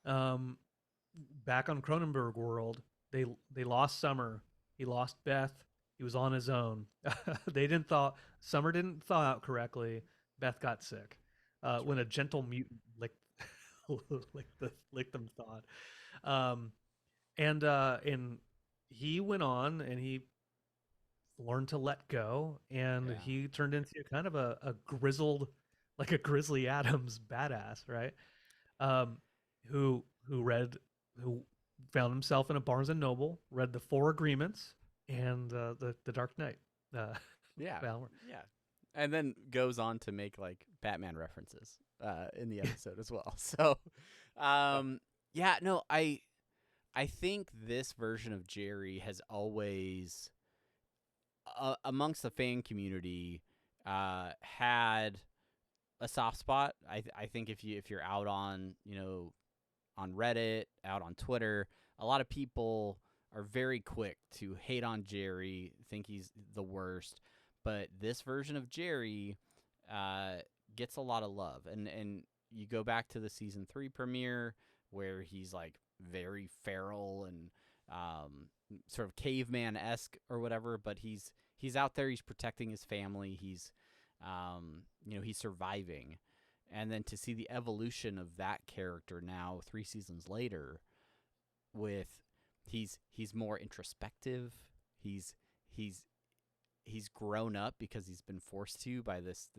Back on Cronenberg World, they lost Summer, he lost Beth, he was on his own. Summer didn't thaw out correctly. Beth got sick. When a gentle mutant licked them thawed. And he went on and he learned to let go, and he turned into kind of a grizzled, like a Grizzly Adams badass, right? Who found himself in a Barnes and Noble, read the Four Agreements and the Dark Knight. And then goes on to make like Batman references in the episode as well. So, I think this version of Jerry has always, amongst the fan community, had a soft spot. I think if you're out on on Reddit, out on Twitter, a lot of people are very quick to hate on Jerry, think he's the worst. But this version of Jerry gets a lot of love, and you go back to the season 3 premiere where he's like very feral and sort of caveman-esque or whatever, but he's out there, he's protecting his family, he's he's surviving. And then to see the evolution of that character now 3 seasons later, with he's more introspective, he's grown up because he's been forced to by this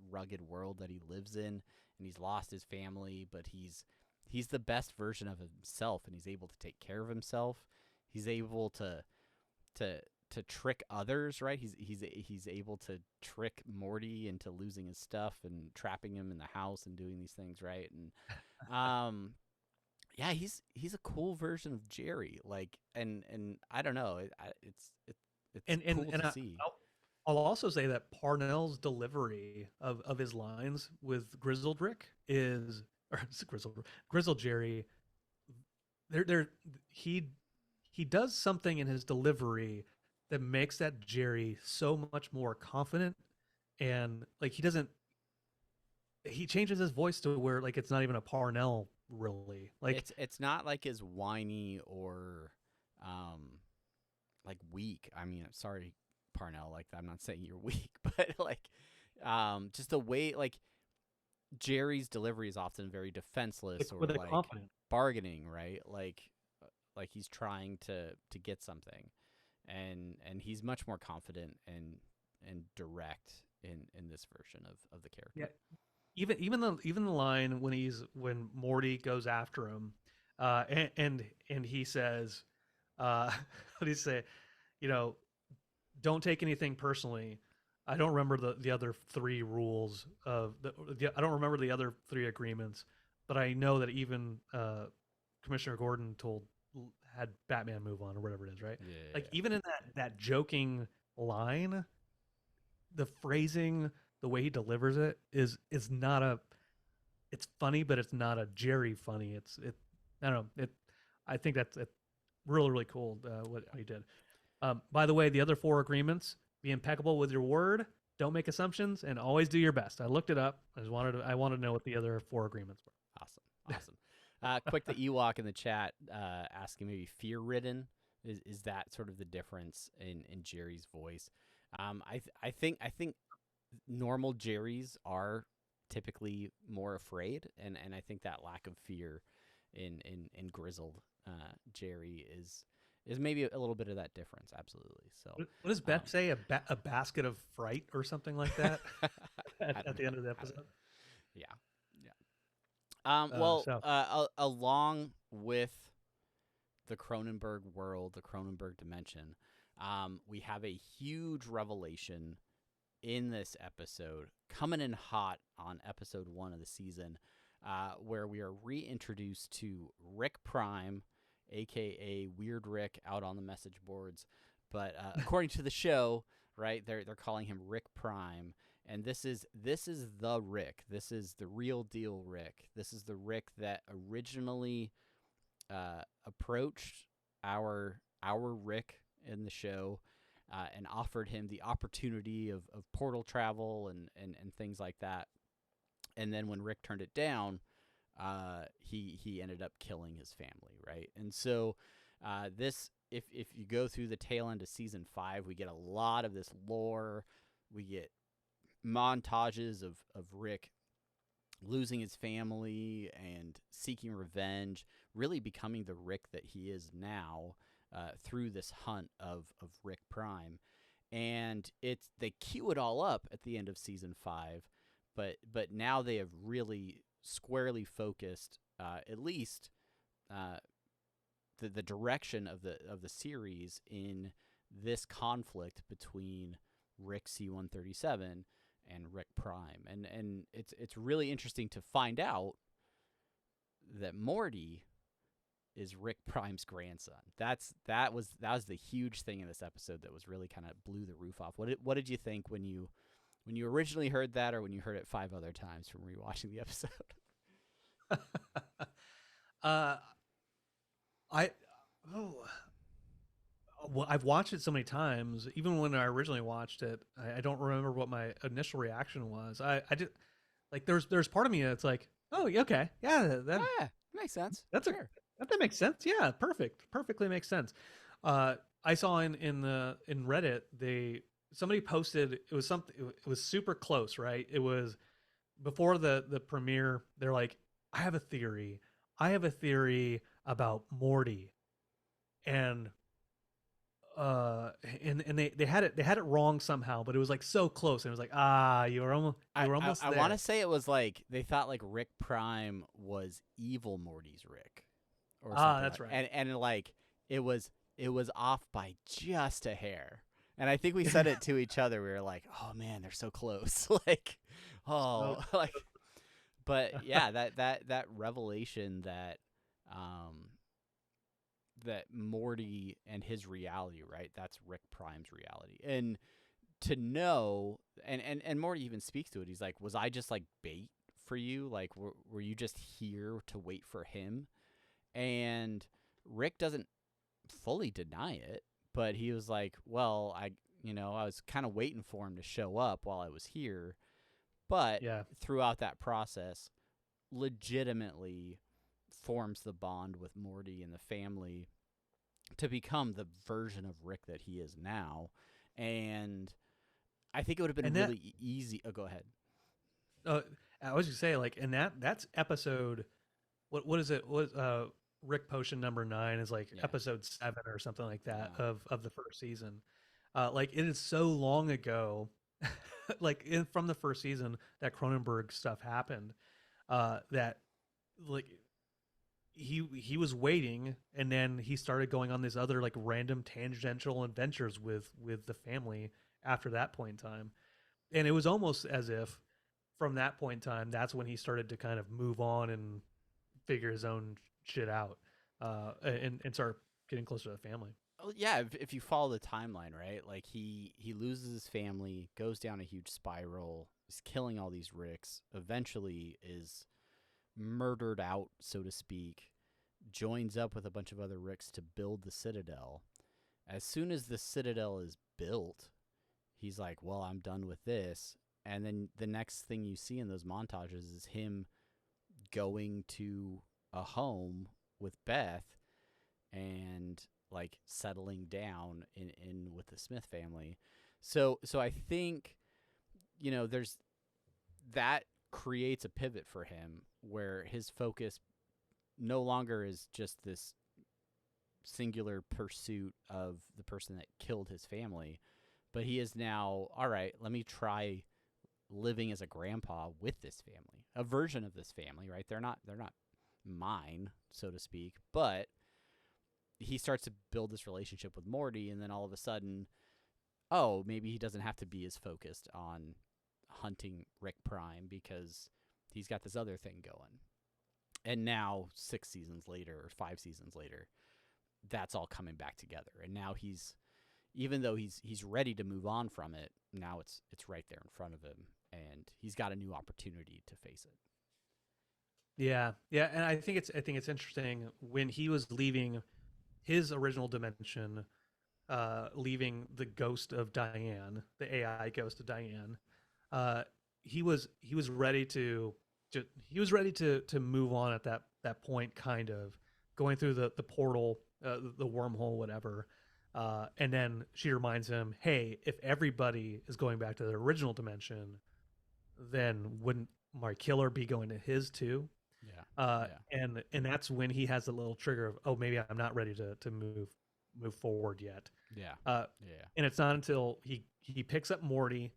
rugged world that he lives in, and he's lost his family, but he's the best version of himself, and he's able to take care of himself. He's able to trick others, right? He's able to trick Morty into losing his stuff and trapping him in the house and doing these things, right? And he's a cool version of Jerry. Like, and I don't know, it's cool to see. I'll also say that Parnell's delivery of his lines with Grizzled Jerry, he does something in his delivery that makes that Jerry so much more confident, and like he changes his voice to where like it's not even a Parnell really. Like it's not like as whiny or like weak. I mean, sorry, Parnell, like I'm not saying you're weak, but like just the way like Jerry's delivery is often very defenseless or like confident bargaining, right? Like he's trying to get something, and he's much more confident and direct in this version of the character. Yeah, even the line when Morty goes after him, and he says, what do you say? Don't take anything personally. I don't remember the other 3 rules of I don't remember the other 3 agreements, but I know that even Commissioner Gordon had Batman move on or whatever it is, right? Yeah. Even in that joking line, the phrasing, the way he delivers it is not it's funny, but it's not a Jerry funny. I don't know. I think that's really, really cool what he did. By the way, the other 4 agreements: be impeccable with your word, don't make assumptions, and always do your best. I looked it up. I wanted to know what the other 4 agreements were. Awesome. Quick, the Ewok in the chat asking maybe fear-ridden. Is that sort of the difference in Jerry's voice? I think normal Jerrys are typically more afraid, and I think that lack of fear in grizzled Jerry is maybe a little bit of that difference. Absolutely. So What does Beth say? A basket of fright or something like that at the end of the episode? Yeah. Well, So along with the Cronenberg world, the Cronenberg dimension, we have a huge revelation in this episode, coming in hot on episode 1 of the season, where we are reintroduced to Rick Prime, aka Weird Rick, out on the message boards. But according to the show, right, they're calling him Rick Prime. And this is the Rick. This is the real deal Rick. This is the Rick that originally approached our Rick in the show and offered him the opportunity of portal travel and things like that. And then when Rick turned it down, he ended up killing his family, right? And so this, if you go through the tail end of season 5, we get a lot of this lore. We get montages of Rick losing his family and seeking revenge, really becoming the Rick that he is now through this hunt of Rick Prime. And they cue it all up at the end of season 5, but now they have really squarely focused at least the direction of the series in this conflict between Rick C-137 and Rick Prime, and it's really interesting to find out that Morty is Rick Prime's grandson. That was the huge thing in this episode that was really kind of blew the roof off. What did you think when you originally heard that, or when you heard it 5 other times from rewatching the episode? Well, I've watched it so many times. Even when I originally watched it, I don't remember what my initial reaction was. I did, like, there's part of me that's like, oh, okay, yeah, that makes sense. That makes sense. Yeah, perfectly makes sense. I saw in Reddit, somebody posted, it was super close, right? It was before the premiere. They're like, I have a theory about Morty, and they had it wrong somehow, but it was like so close, and it was like, you were almost I there. want to say it was like they thought like Rick Prime was evil Morty's Rick, or something. That's right. And like it was off by just a hair. And I think we said it to each other. We were like, "Oh man, they're so close!" like, like. But yeah, that revelation that that Morty and his reality, right? That's Rick Prime's reality. And to know, and Morty even speaks to it. He's like, was I just like bait for you? Like, were you just here to wait for him? And Rick doesn't fully deny it, but he was like, well, I was kind of waiting for him to show up while I was here. But throughout that process, legitimately forms the bond with Morty and the family to become the version of Rick that he is now. And I think it would have been really easy. Oh, go ahead. I was gonna say, like, and that's episode. What is it? Rick Potion number 9 is like episode 7 or something like that of the first season. Like, it is so long ago, like from the first season that Cronenberg stuff happened. That like he was waiting, and then he started going on these other like random tangential adventures with the family after that point in time. And it was almost as if from that point in time, that's when he started to kind of move on and figure his own shit out, and start getting closer to the family. Oh, yeah, if you follow the timeline, right? Like he loses his family, goes down a huge spiral, is killing all these Ricks, eventually is murdered out, so to speak, joins up with a bunch of other Ricks to build the Citadel. As soon as the Citadel is built, he's like, well, I'm done with this. And then the next thing you see in those montages is him going to a home with Beth and like settling down in with the Smith family. So I think, there's that creates a pivot for him where his focus no longer is just this singular pursuit of the person that killed his family, but he is now, all right, let me try living as a grandpa with this family, a version of this family, right? They're not mine, so to speak, but he starts to build this relationship with Morty, and then all of a sudden, oh, maybe he doesn't have to be as focused on hunting Rick Prime because he's got this other thing going. And now 6 seasons later or 5 seasons later, that's all coming back together. And now even though he's ready to move on from it, now it's right there in front of him, and he's got a new opportunity to face it. Yeah, and I think it's interesting when he was leaving his original dimension, leaving the ghost of Diane, the AI ghost of Diane. He was ready to move on at that point, kind of going through the portal, the wormhole, whatever. And then she reminds him, "Hey, if everybody is going back to the original dimension, then wouldn't my killer be going to his too?" And that's when he has a little trigger of, oh, maybe I'm not ready to move forward yet. And it's not until he picks up Morty,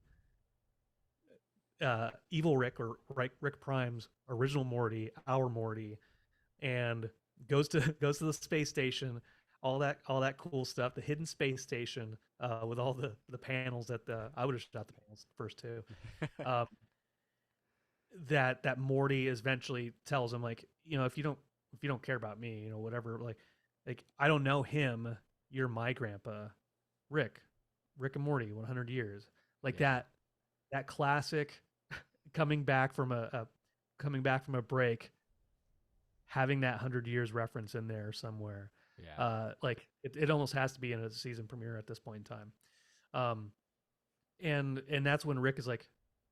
evil Rick, or Rick Prime's original Morty, our Morty, and goes to the space station, all that cool stuff, the hidden space station, with all the panels I would have shot the panels first too. That Morty eventually tells him, like, if you don't care about me, whatever, like I don't know him, you're my grandpa, Rick and Morty, 100 years, like that classic coming back from a break, having that 100 years reference in there somewhere. Like it almost has to be in a season premiere at this point in time. And that's when Rick is like,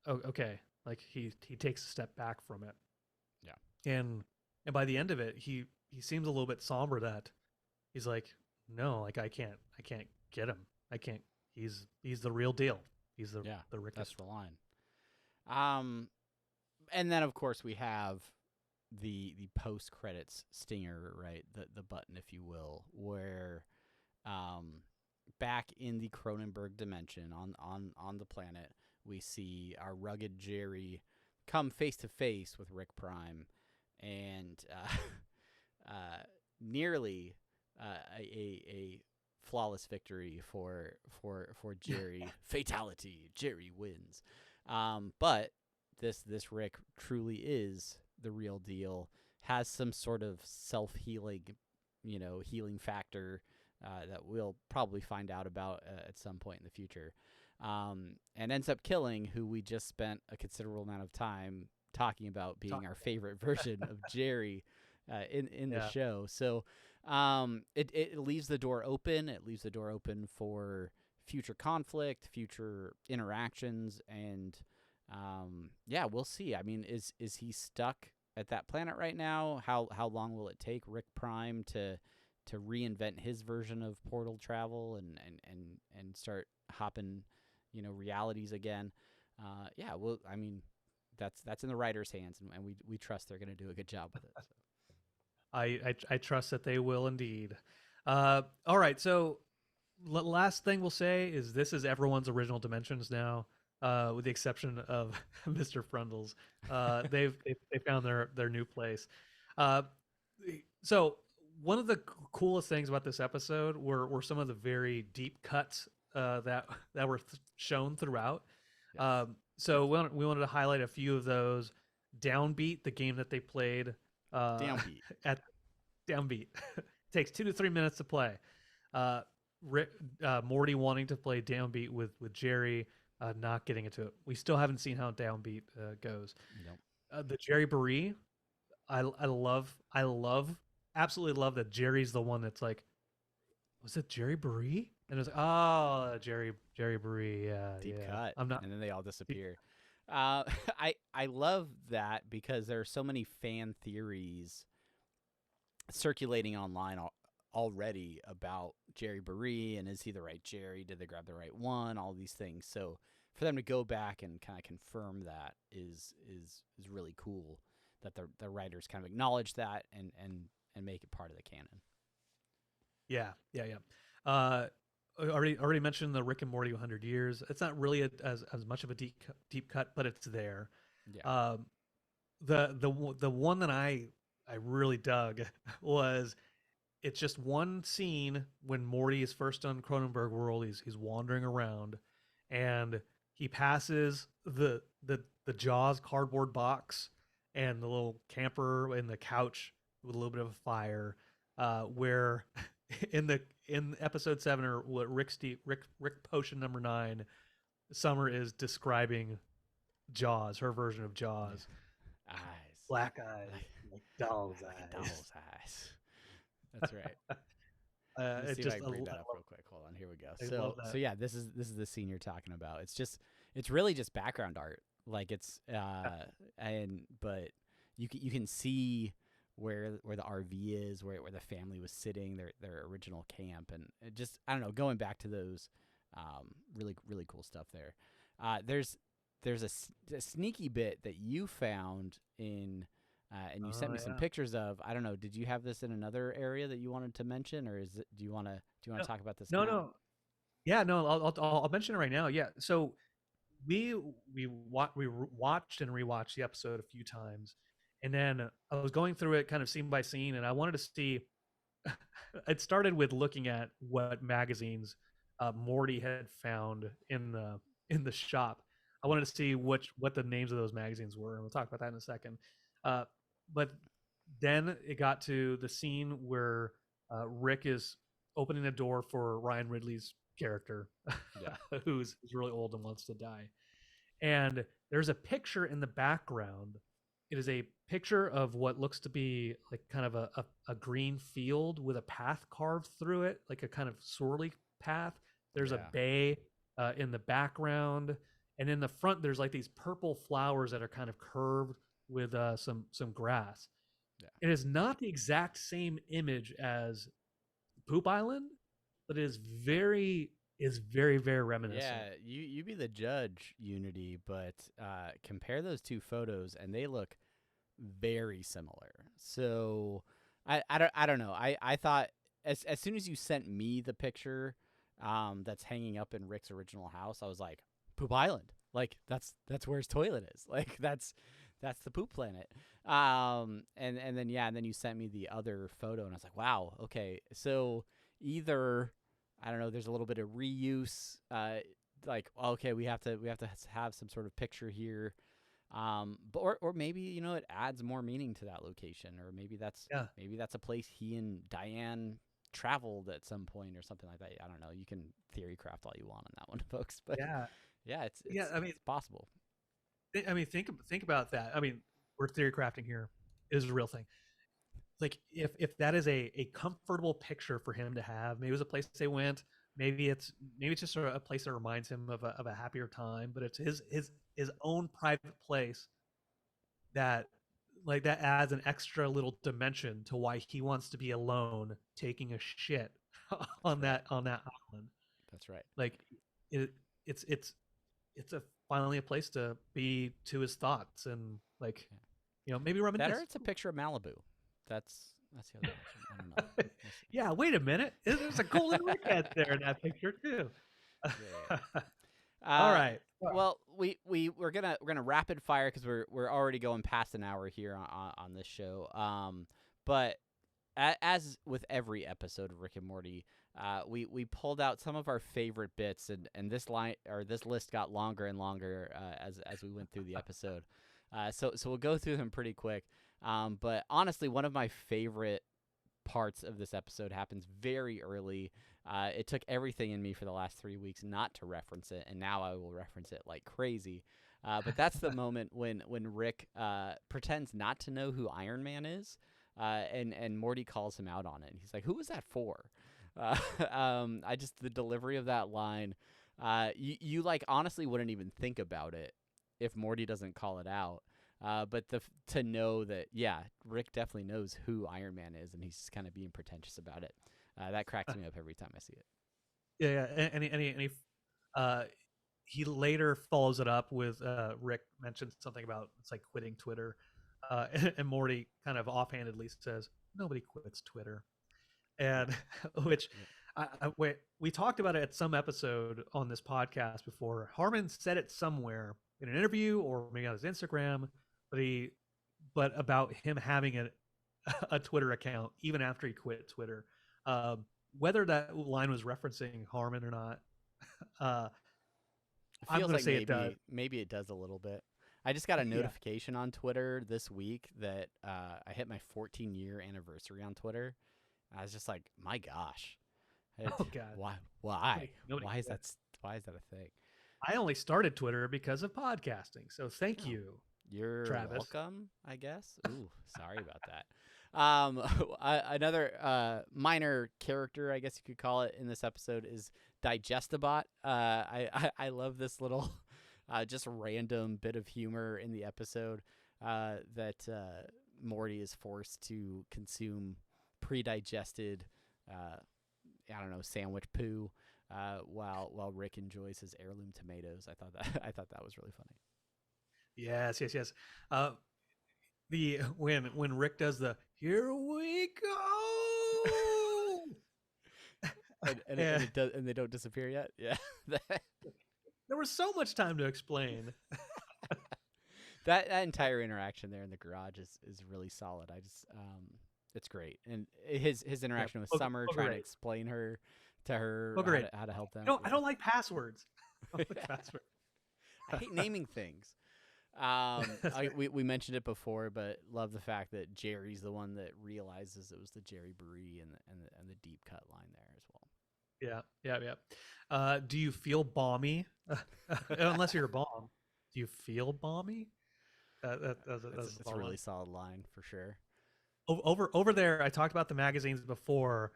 oh, okay. Like he takes a step back from it. And by the end of it, he seems a little bit somber, that he's like, no, like I can't get him. I can't. He's the real deal. He's the Rick. That's the line. And then of course we have the post credits stinger, right? The button, if you will, where back in the Cronenberg dimension on the planet, we see our rugged Jerry come face to face with Rick Prime, and nearly a flawless victory for Jerry. Fatality. Jerry wins. But this Rick truly is the real deal. Has some sort of self-healing, healing factor that we'll probably find out about at some point in the future. And ends up killing who we just spent a considerable amount of time talking about being our favorite version of Jerry in the show. So it leaves the door open. It leaves the door open for future conflict, future interactions, and we'll see. I mean, is he stuck at that planet right now? How long will it take Rick Prime to reinvent his version of portal travel and start hopping realities again? Well, I mean, that's in the writer's hands, and we trust they're going to do a good job with it. So. I trust that they will indeed. All right, so last thing we'll say is this is everyone's original dimensions now, with the exception of Mr. Frundles. They've found their new place. So one of the coolest things about this episode were some of the very deep cuts that were shown throughout. Yes. So we wanted to highlight a few of those. Downbeat, the game that they played. Downbeat. At Downbeat. Takes 2 to 3 minutes to play. Morty wanting to play Downbeat with Jerry, not getting into it. We still haven't seen how Downbeat goes. Nope. The Jerry Brie, I absolutely love that Jerry's the one that's like, was it Jerry Brie? And it was like, oh, Jerry Brie, Deep yeah. cut. I'm not. And then they all disappear. I love that because there are so many fan theories circulating online already about Jerry Brie, and is he the right Jerry? Did they grab the right one? All these things. So for them to go back and kind of confirm that is really cool. That the writers kind of acknowledge that and make it part of the canon. Yeah. Already mentioned the Rick and Morty 100 years. It's not really as much of a deep cut, but it's there. Yeah. Um, the one that I really dug was it's just one scene when Morty is first on Cronenberg World. He's wandering around, and he passes the Jaws cardboard box and the little camper and the couch with a little bit of a fire. Where in episode 7 or what Rick Potion number 9, Summer is describing Jaws, her version of Jaws. Eyes. Black eyes, like doll's Like eyes. a doll's eyes. That's right. Let me It see just if I can bring I that up love, real quick. Hold on, here we go. I So love that. so yeah, this is the scene you're talking about. It's really just background art. Like it's but you can see where the RV is, where the family was sitting, their original camp, and it just, I don't know, going back to those really cool stuff there. There's a sneaky bit that you found in and you sent me some pictures of. I don't know. Did you have this in another area that you wanted to mention, or do you want to talk about this? No. Yeah, no. I'll mention it right now. Yeah. So we watched and rewatched the episode a few times, and then I was going through it kind of scene by scene, and I wanted to see. It started with looking at what magazines Morty had found in the shop. I wanted to see what the names of those magazines were, and we'll talk about that in a second. But then it got to the scene where Rick is opening the door for Ryan Ridley's character, who's really old and wants to die. And there's a picture in the background. It is a picture of what looks to be like kind of a green field with a path carved through it, like a kind of swirly path. There's a bay in the background, and in the front there's like these purple flowers that are kind of curved with some grass. It is not the exact same image as Poop Island, but it is very reminiscent. Yeah, you be the judge, Unity, but compare those two photos and they look very similar. So I don't know. I thought as soon as you sent me the picture that's hanging up in Rick's original house, I was like, Poop Island. Like that's where his toilet is. Like that's the poop planet. And then you sent me the other photo and I was like, wow, okay. So either, I don't know, there's a little bit of reuse, like, okay, we have to have some sort of picture here. But or maybe, you know, it adds more meaning to that location, or maybe that's a place he and Diane traveled at some point or something like that. I don't know. You can theory craft all you want on that one, folks. But it's possible. I mean, think about that. I mean, we're theory crafting here. It is a real thing. Like if that is a comfortable picture for him to have, maybe it was a place they went. Maybe it's just sort of a place that reminds him of a happier time. But it's his own private place that adds an extra little dimension to why he wants to be alone taking a shit on that island. That's right. Like it's finally a place to be to his thoughts and maybe reminisce. That or it's a picture of Malibu. That's the other option. I don't know. Yeah, wait a minute. There's a golden rickhead there in that picture too. Yeah. All right. Well, we're gonna rapid fire because we're already going past an hour here on this show. But as with every episode of Rick and Morty, we pulled out some of our favorite bits, and this list got longer and longer as we went through the episode. So we'll go through them pretty quick. But honestly, one of my favorite parts of this episode happens very early. It took everything in me for the last 3 weeks not to reference it, and now I will reference it like crazy. But that's the moment when Rick pretends not to know who Iron Man is, and Morty calls him out on it. He's like, "Who was that for?" The delivery of that line, you like honestly wouldn't even think about it if Morty doesn't call it out. But to know that, Rick definitely knows who Iron Man is, and he's just kind of being pretentious about it. That cracks me up every time I see it. Yeah. And he later follows it up with Rick mentions something about it's like quitting Twitter, and Morty kind of offhandedly says, "Nobody quits Twitter." and which wait, we talked about it at some episode on this podcast before. Harmon said it somewhere in an interview or maybe on his Instagram, but about him having a Twitter account even after he quit Twitter. Whether that line was referencing Harmon or not, I'm going to say it does. Maybe it does a little bit. I just got a notification on Twitter this week that I hit my 14-year anniversary on Twitter. I was just like, my gosh. Oh God! Why? Why is that a thing? I only started Twitter because of podcasting, so thank you. You're Travis. welcome, I guess. Ooh, sorry about that. Another minor character, I guess you could call it, in this episode is Digestabot. I love this little just random bit of humor in the episode that Morty is forced to consume pre-digested sandwich poo while Rick enjoys his heirloom tomatoes. I thought that was really funny. Yes. When Rick does the "Here we go," and they don't disappear yet. Yeah, there was so much time to explain. that entire interaction there in the garage is really solid. It's great, and his interaction with Summer trying to explain to her how to help them. No, I don't like passwords. I hate naming things. We mentioned it before, but love the fact that Jerry's the one that realizes it was the Jerry Brie and the deep cut line there as well. Yeah. Do you feel balmy? Unless you're a bomb, do you feel balmy? That's a really solid line for sure. Over there, I talked about the magazines before.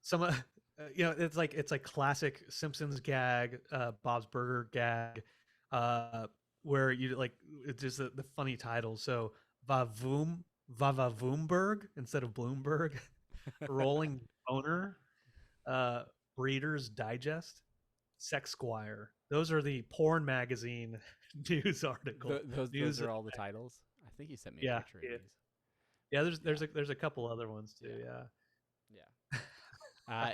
Some, it's like classic Simpsons gag, Bob's Burger gag, where you like it's just the funny titles. So Vavavoomberg instead of Bloomberg, Rolling Boner, Breeders Digest, Sex Squire. Those are the porn magazine news articles. Those are all the titles. I think you sent me a picture of these. Yeah, there's a couple other ones too. Yeah.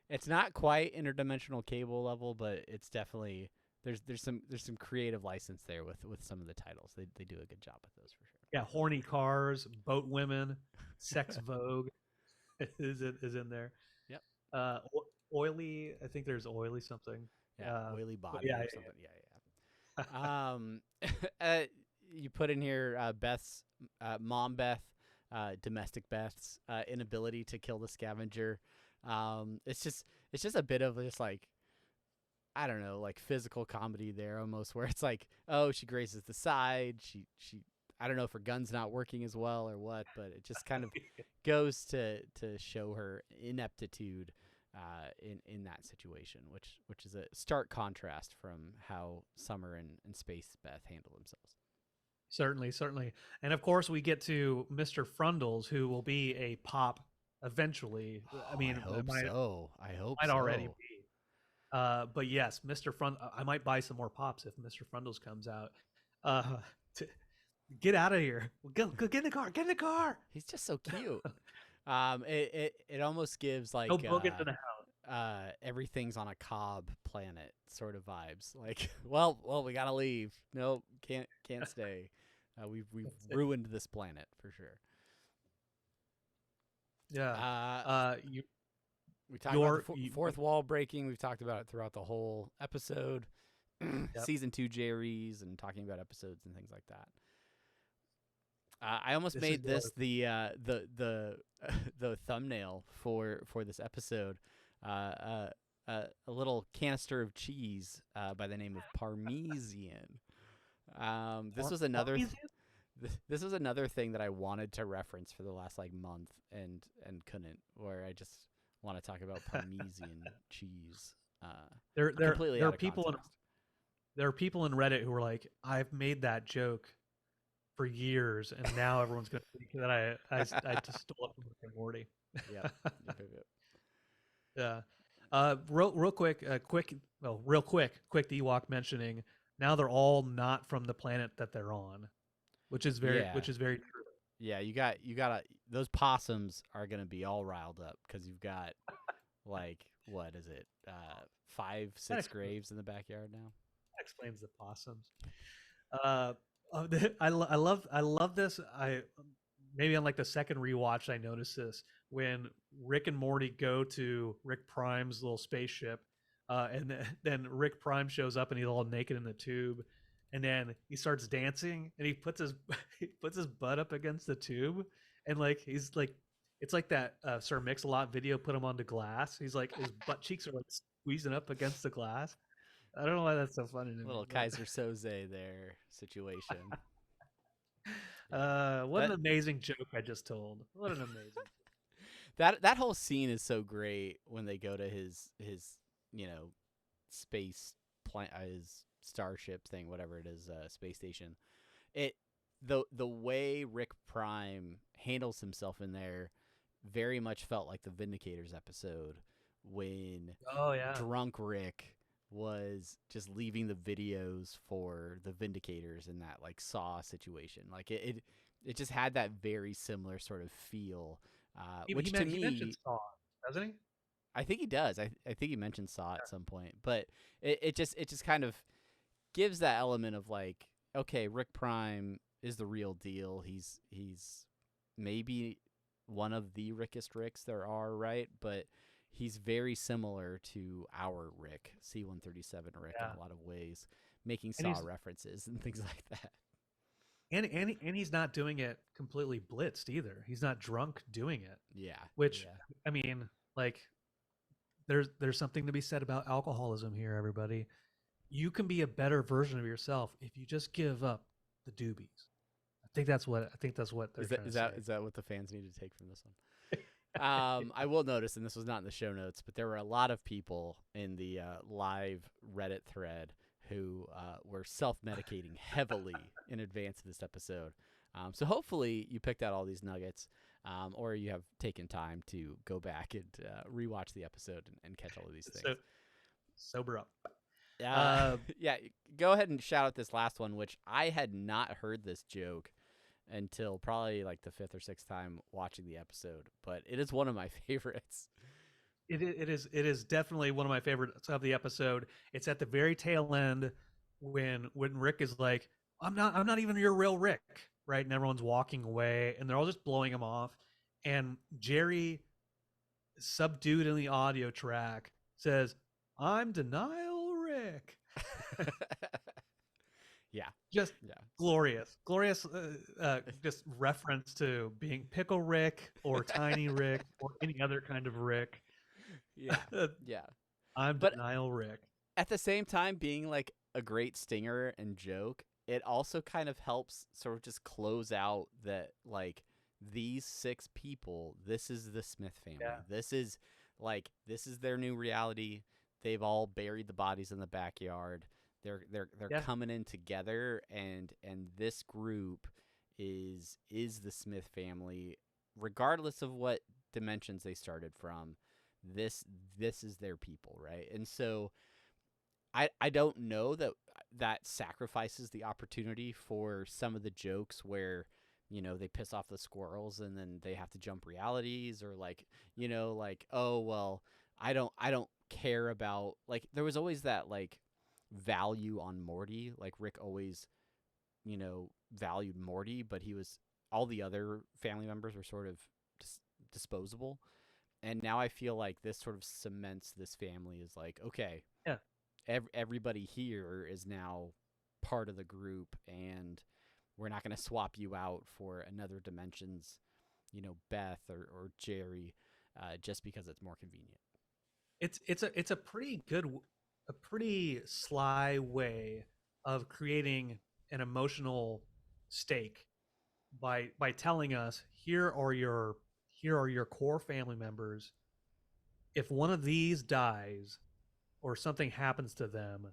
It's not quite interdimensional cable level, but it's definitely there's some creative license there with some of the titles. They do a good job with those for sure. Yeah, horny cars, boat women, sex vogue is in there. Yep. Oily. I think there's oily something. Yeah, oily body or something. Yeah. You put in here Beth's mom Beth. Domestic Beth's inability to kill the scavenger. It's just a bit of just like, I don't know, like physical comedy there almost, where it's like, oh, she grazes the side. She I don't know if her gun's not working as well or what, but it just kind of goes to show her ineptitude in that situation, which is a stark contrast from how Summer and Space Beth handle themselves. Certainly. And of course, we get to Mr. Frundles, who will be a pop eventually. I mean, I hope so. Might already be. But yes, Mr. I might buy some more pops if Mr. Frundles comes out. Get out of here. Go get in the car. Get in the car. He's just so cute. It almost gives like no boogans in the house. Everything's on a Cobb planet sort of vibes. Like, well, we gotta leave. Nope, can't stay. We've ruined this planet for sure. Yeah. We talked about the fourth wall breaking. We've talked about it throughout the whole episode. Yep. Season 2 Jerry's and talking about episodes and things like that. I almost made this the thumbnail for this episode. A little canister of cheese by the name of Parmesan. This was another thing that I wanted to reference for the last month and couldn't. Where I just want to talk about Parmesan cheese. There are people in Reddit who are like, I've made that joke for years, and now everyone's going to think that I just stole it from Rick and Morty. Yeah. Yeah. Real quick, the Ewok mentioning now they're all not from the planet that they're on, which is very true. Yeah, you got those possums are gonna be all riled up because you've got like what is it, 5, That 6 explains, graves in the backyard now. that explains the possums. Uh, I love this. I maybe on like the second rewatch I noticed this when Rick and Morty go to Rick Prime's little spaceship, and then Rick Prime shows up and he's all naked in the tube, and then he starts dancing and he puts his he puts his butt up against the tube, and like he's like it's like that Sir Mix-a-Lot video put him onto glass. He's like his butt cheeks are like squeezing up against the glass. I don't know why that's so funny to me. Little But Kaiser Soze there situation. what an That amazing joke I just told. What an amazing. that whole scene is so great when they go to his you know space his starship thing, whatever it is, space station. It the way Rick Prime handles himself in there very much felt like the Vindicators episode when Oh yeah. drunk Rick was just leaving the videos for the Vindicators in that like Saw situation. Like it just had that very similar sort of feel, which to He me, mentioned Saw, doesn't he? I think he does. I think he mentioned Saw at some point, but it just kind of gives that element of like, okay, Rick Prime is the real deal. He's maybe one of the Rickest Ricks there are, right? But he's very similar to our Rick, C-137 Rick, Yeah. in a lot of ways, making And Saw he's references and things like that. and he's not doing it completely blitzed either. He's not drunk doing it. Yeah. Which yeah. I mean, like there's something to be said about alcoholism here, everybody. You can be a better version of yourself if you just give up the doobies. I think that's what they're trying to say. Is that what the fans need to take from this one? I will notice, and this was not in the show notes, but there were a lot of people in the live Reddit thread who were self-medicating heavily in advance of this episode. So hopefully you picked out all these nuggets, or you have taken time to go back and rewatch the episode and catch all of these things. So, sober up. Yeah, go ahead and shout out this last one, which I had not heard this joke until probably like the 5th or 6th time watching the episode, but it is one of my favorites. It is definitely one of my favorites of the episode. It's at the very tail end when Rick is like, I'm not even your real Rick, right? And everyone's walking away and they're all just blowing him off. And Jerry, subdued in the audio track, says, I'm Denial Rick. Yeah. Just glorious just reference to being Pickle Rick or Tiny Rick or any other kind of Rick. Yeah. Yeah. I'm But Denial Rick. at the same time, being like a great stinger and joke, it also kind of helps sort of just close out that like these 6 people, this is the Smith family. Yeah. This is their new reality. They've all buried the bodies in the backyard. They're coming in together, and this group is the Smith family, regardless of what dimensions they started from. This is their people, right? And so I don't know that sacrifices the opportunity for some of the jokes where, you know, they piss off the squirrels and then they have to jump realities, or like, you know, like, oh well, I don't care about, like, there was always that like value on Morty. Like Rick always, you know, valued Morty, but all the other family members were sort of disposable. And now I feel like this sort of cements this family is like, okay, yeah, everybody here is now part of the group, and we're not going to swap you out for another dimension's, you know, Beth or Jerry, just because it's more convenient. It's a pretty sly way of creating an emotional stake by telling us here are your core family members. If one of these dies or something happens to them,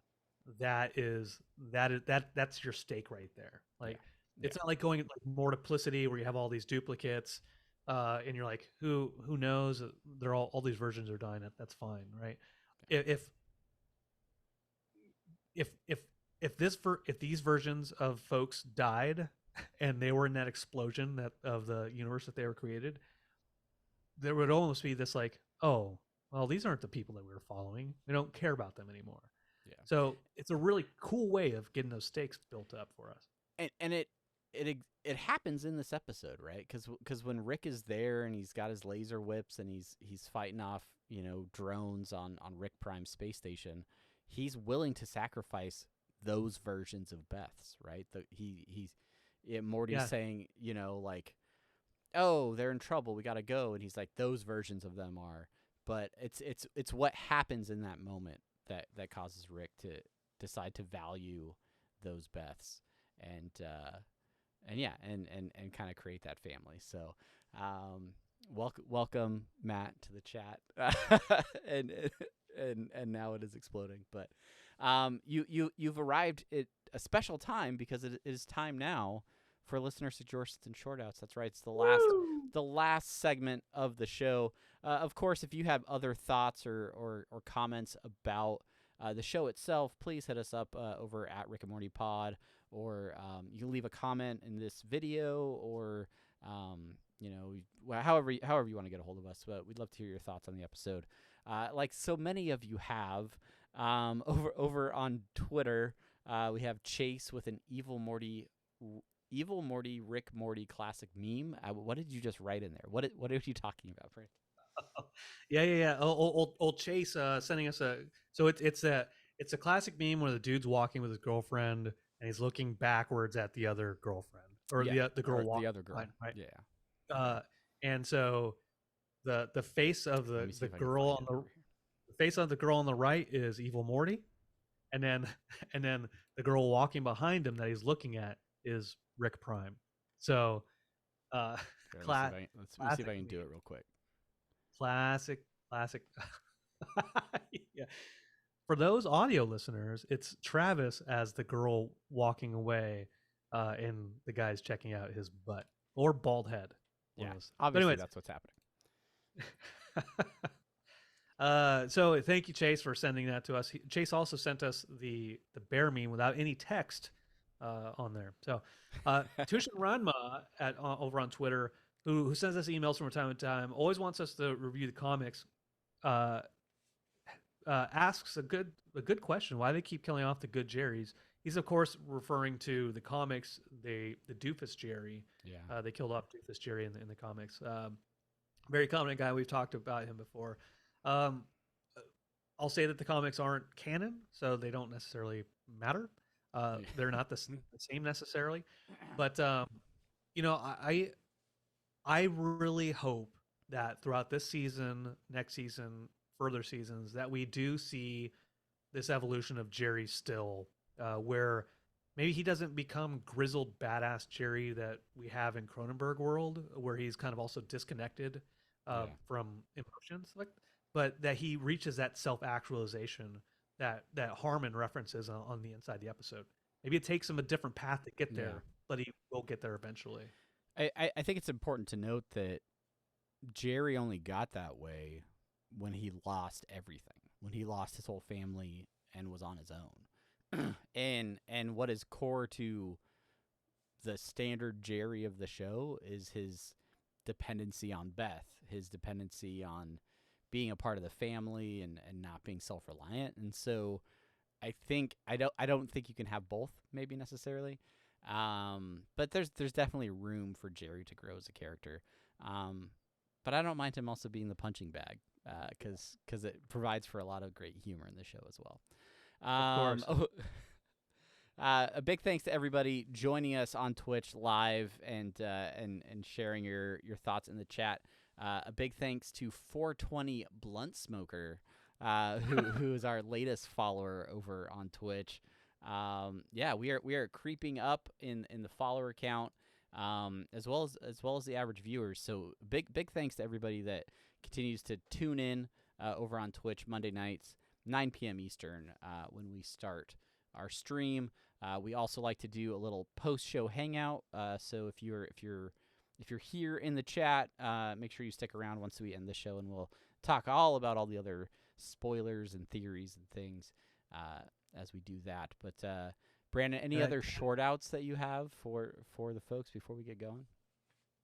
that's your stake right there. Like it's not like going like multiplicity where you have all these duplicates, and you're like, who knows? They're all these versions are dying. That's fine, right? If these versions of folks died, and they were in that explosion that of the universe that they were created, there would almost be this like, oh, well, these aren't the people that we were following. We don't care about them anymore. Yeah. So it's a really cool way of getting those stakes built up for us. And it happens in this episode, right? Because when Rick is there and he's got his laser whips and he's fighting off, you know, drones on Rick Prime's space station, he's willing to sacrifice those versions of Beth's, right? Morty's saying, you know, like, oh, they're in trouble, we gotta go, and he's like, those versions of them are. But it's what happens in that moment that causes Rick to decide to value those Beths and kind of create that family. So welcome Matt to the chat. and now it is exploding. But you've arrived at a special time, because it is time now for listener suggestions and shortouts. That's right. It's the last segment of the show. Of course, if you have other thoughts or comments about the show itself, please hit us up over at Rick and Morty Pod, or you can leave a comment in this video, or you know, however you want to get a hold of us. But we'd love to hear your thoughts on the episode, like so many of you have. Over on Twitter, we have Chase with an Evil Morty Rick Morty classic meme. What did you just write in there? What are you talking about, Frank? Yeah. Old Chase sending us it's a classic meme where the dude's walking with his girlfriend and he's looking backwards at the other girlfriend, or the girl walking, the other girl, right? Yeah. And so the face of the girl on the face of the girl on the right is Evil Morty, and then the girl walking behind him that he's looking at is Rick Prime. So Let's see if I can do it real quick. Classic. Yeah. For those audio listeners, it's Travis as the girl walking away, and the guy's checking out his butt or bald head. Yeah, obviously that's what's happening. So thank you, Chase, for sending that to us. Chase also sent us the bear meme without any text on there. So Tushin Ranma over on Twitter, who sends us emails from time to time, always wants us to review the comics, asks a good question: why they keep killing off the good Jerrys. He's of course referring to the comics, the Doofus Jerry. Yeah, they killed off Doofus Jerry in the comics. Very prominent guy. We've talked about him before. I'll say that the comics aren't canon, so they don't necessarily matter. They're not the same necessarily, but you know, I really hope that throughout this season, next season, further seasons, that we do see this evolution of Jerry Still, where maybe he doesn't become grizzled badass Jerry that we have in Cronenberg world, where he's kind of also disconnected from emotions, but that he reaches that self-actualization that Harmon references on the inside the episode. Maybe it takes him a different path to get there, but he will get there eventually. I think it's important to note that Jerry only got that way when he lost everything, when he lost his whole family and was on his own. and what is core to the standard Jerry of the show is his dependency on Beth, his dependency on being a part of the family and not being self-reliant. And so I don't think you can have both, maybe necessarily. But there's definitely room for Jerry to grow as a character. But I don't mind him also being the punching bag, because it provides for a lot of great humor in the show as well. Of course. A big thanks to everybody joining us on Twitch live and sharing your thoughts in the chat. A big thanks to 420 Blunt Smoker, who is our latest follower over on Twitch. We are creeping up in the follower count, as well as the average viewers. So big thanks to everybody that continues to tune in over on Twitch Monday nights, 9 p.m. Eastern, when we start our stream. We also like to do a little post-show hangout. So if you're here in the chat, make sure you stick around once we end the show, and we'll talk all about all the other spoilers and theories and things as we do that. But Brandon, any And I- other short outs that you have for the folks before we get going?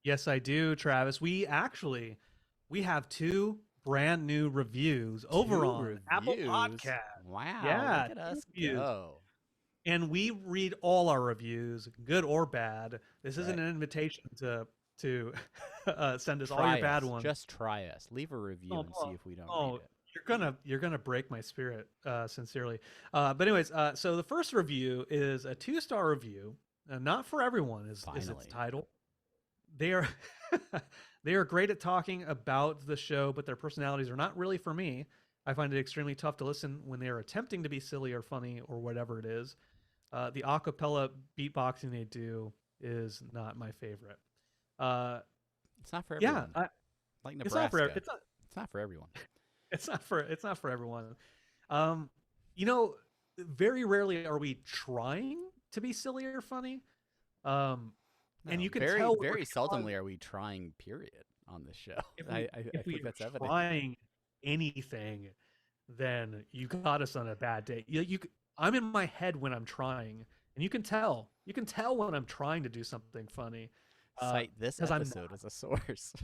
Yes, I do, Travis. We have 2 brand new reviews over 2 on Apple reviews? Podcast. Wow, Yeah, look at 2 us reviews. go. And we read all our reviews, good or bad. This isn't Right. an invitation to send us all Try your bad us. ones. Just try us. Leave a review and see if we don't read it. You're gonna break my spirit, sincerely. But anyways, so the first review is a 2-star review. Not for everyone is its Finally. title. They are they are great at talking about the show, but their personalities are not really for me. I find it extremely tough to listen when they are attempting to be silly or funny or whatever it is. The acapella beatboxing they do is not my favorite. It's not for everyone. Yeah, Like it's not Nebraska. for It's not for everyone. it's not for everyone. You know, very rarely are we trying to be silly or funny. And No, you can very, tell when very we're seldomly are we trying, period, on this show. I if think that's we're evident. trying anything, then you got us on a bad day. I'm in my head when I'm trying, and you can tell. You can tell when I'm trying to do something funny. Cite this 'cause I'm episode as a source.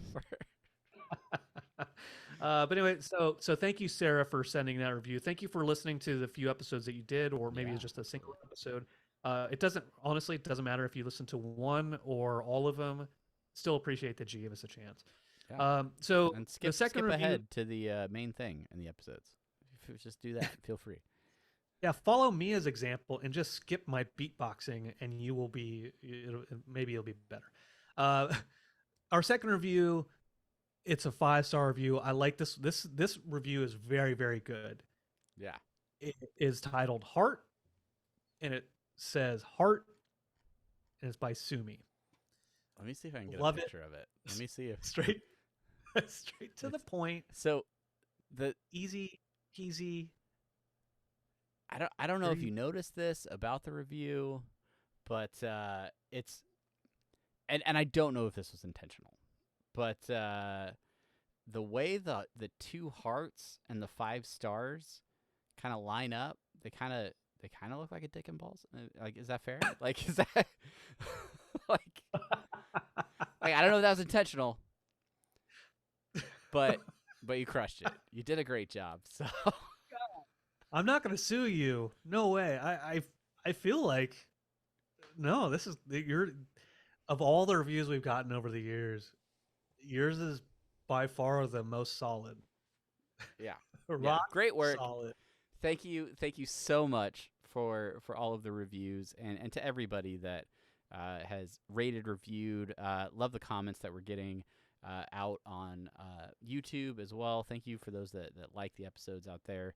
But anyway, so thank you, Sarah, for sending that review. Thank you for listening to the few episodes that you did, or maybe Yeah. it's just a single episode. It doesn't matter if you listen to one or all of them. Still appreciate that you gave us a chance. Yeah. So And the second skip review, ahead to the main thing in the episodes. If you just do that, feel free. yeah, follow me as example and just skip my beatboxing, and you will maybe it'll be better. Our second review, it's a 5-star review. I like this. This review is very, very good. Yeah. It is titled Heart, and it says Heart, and it's by Sumi. Let me see if I can get Love a it. picture of it. Let me see if Straight to the point. so the Easy peasy. I don't know if Very- you noticed this about the review, but it's and I don't know if this was intentional, but the way the 2 hearts and the 5 stars kind of line up, they kind of look like a dick and balls. Like, is that fair? Like, is that like I don't know if that was intentional, but you crushed it. You did a great job. So. I'm not gonna sue you. No way. I feel like no. This is of all the reviews we've gotten over the years, yours is by far the most solid. Yeah. Rock Great work. solid. Thank you so much for all of the reviews and to everybody that has rated, reviewed. Love the comments that we're getting out on YouTube as well. Thank you for those that like the episodes out there.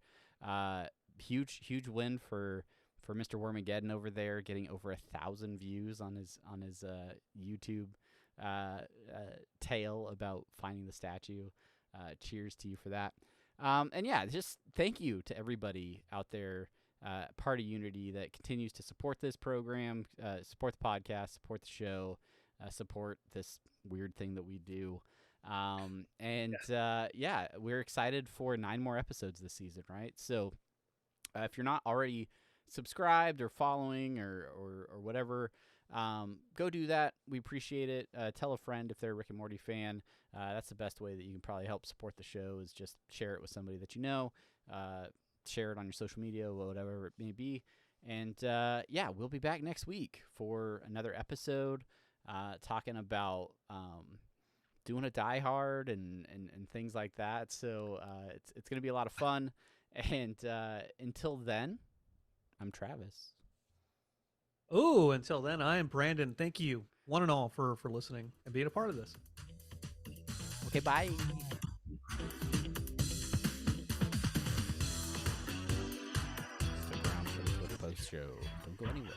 Huge win for Mr. Wormageddon over there, getting over 1,000 views on his YouTube tale about finding the statue. Cheers to you for that. And yeah, just thank you to everybody out there, part of Unity, that continues to support this program, support the podcast, support the show, support this weird thing that we do. Yeah, we're excited for 9 more episodes this season, right? So if you're not already subscribed or following or whatever, go do that. We appreciate it. Tell a friend if they're a Rick and Morty fan. That's the best way that you can probably help support the show, is just share it with somebody that you know. Share it on your social media, whatever it may be. And yeah, we'll be back next week for another episode, talking about doing a Die Hard and things like that. So it's going to be a lot of fun. And until then, I'm Travis. Oh, until then, I am Brandon. Thank you, one and all, for listening and being a part of this. Okay, bye. Stick around for the Twitter post show. Don't go anywhere.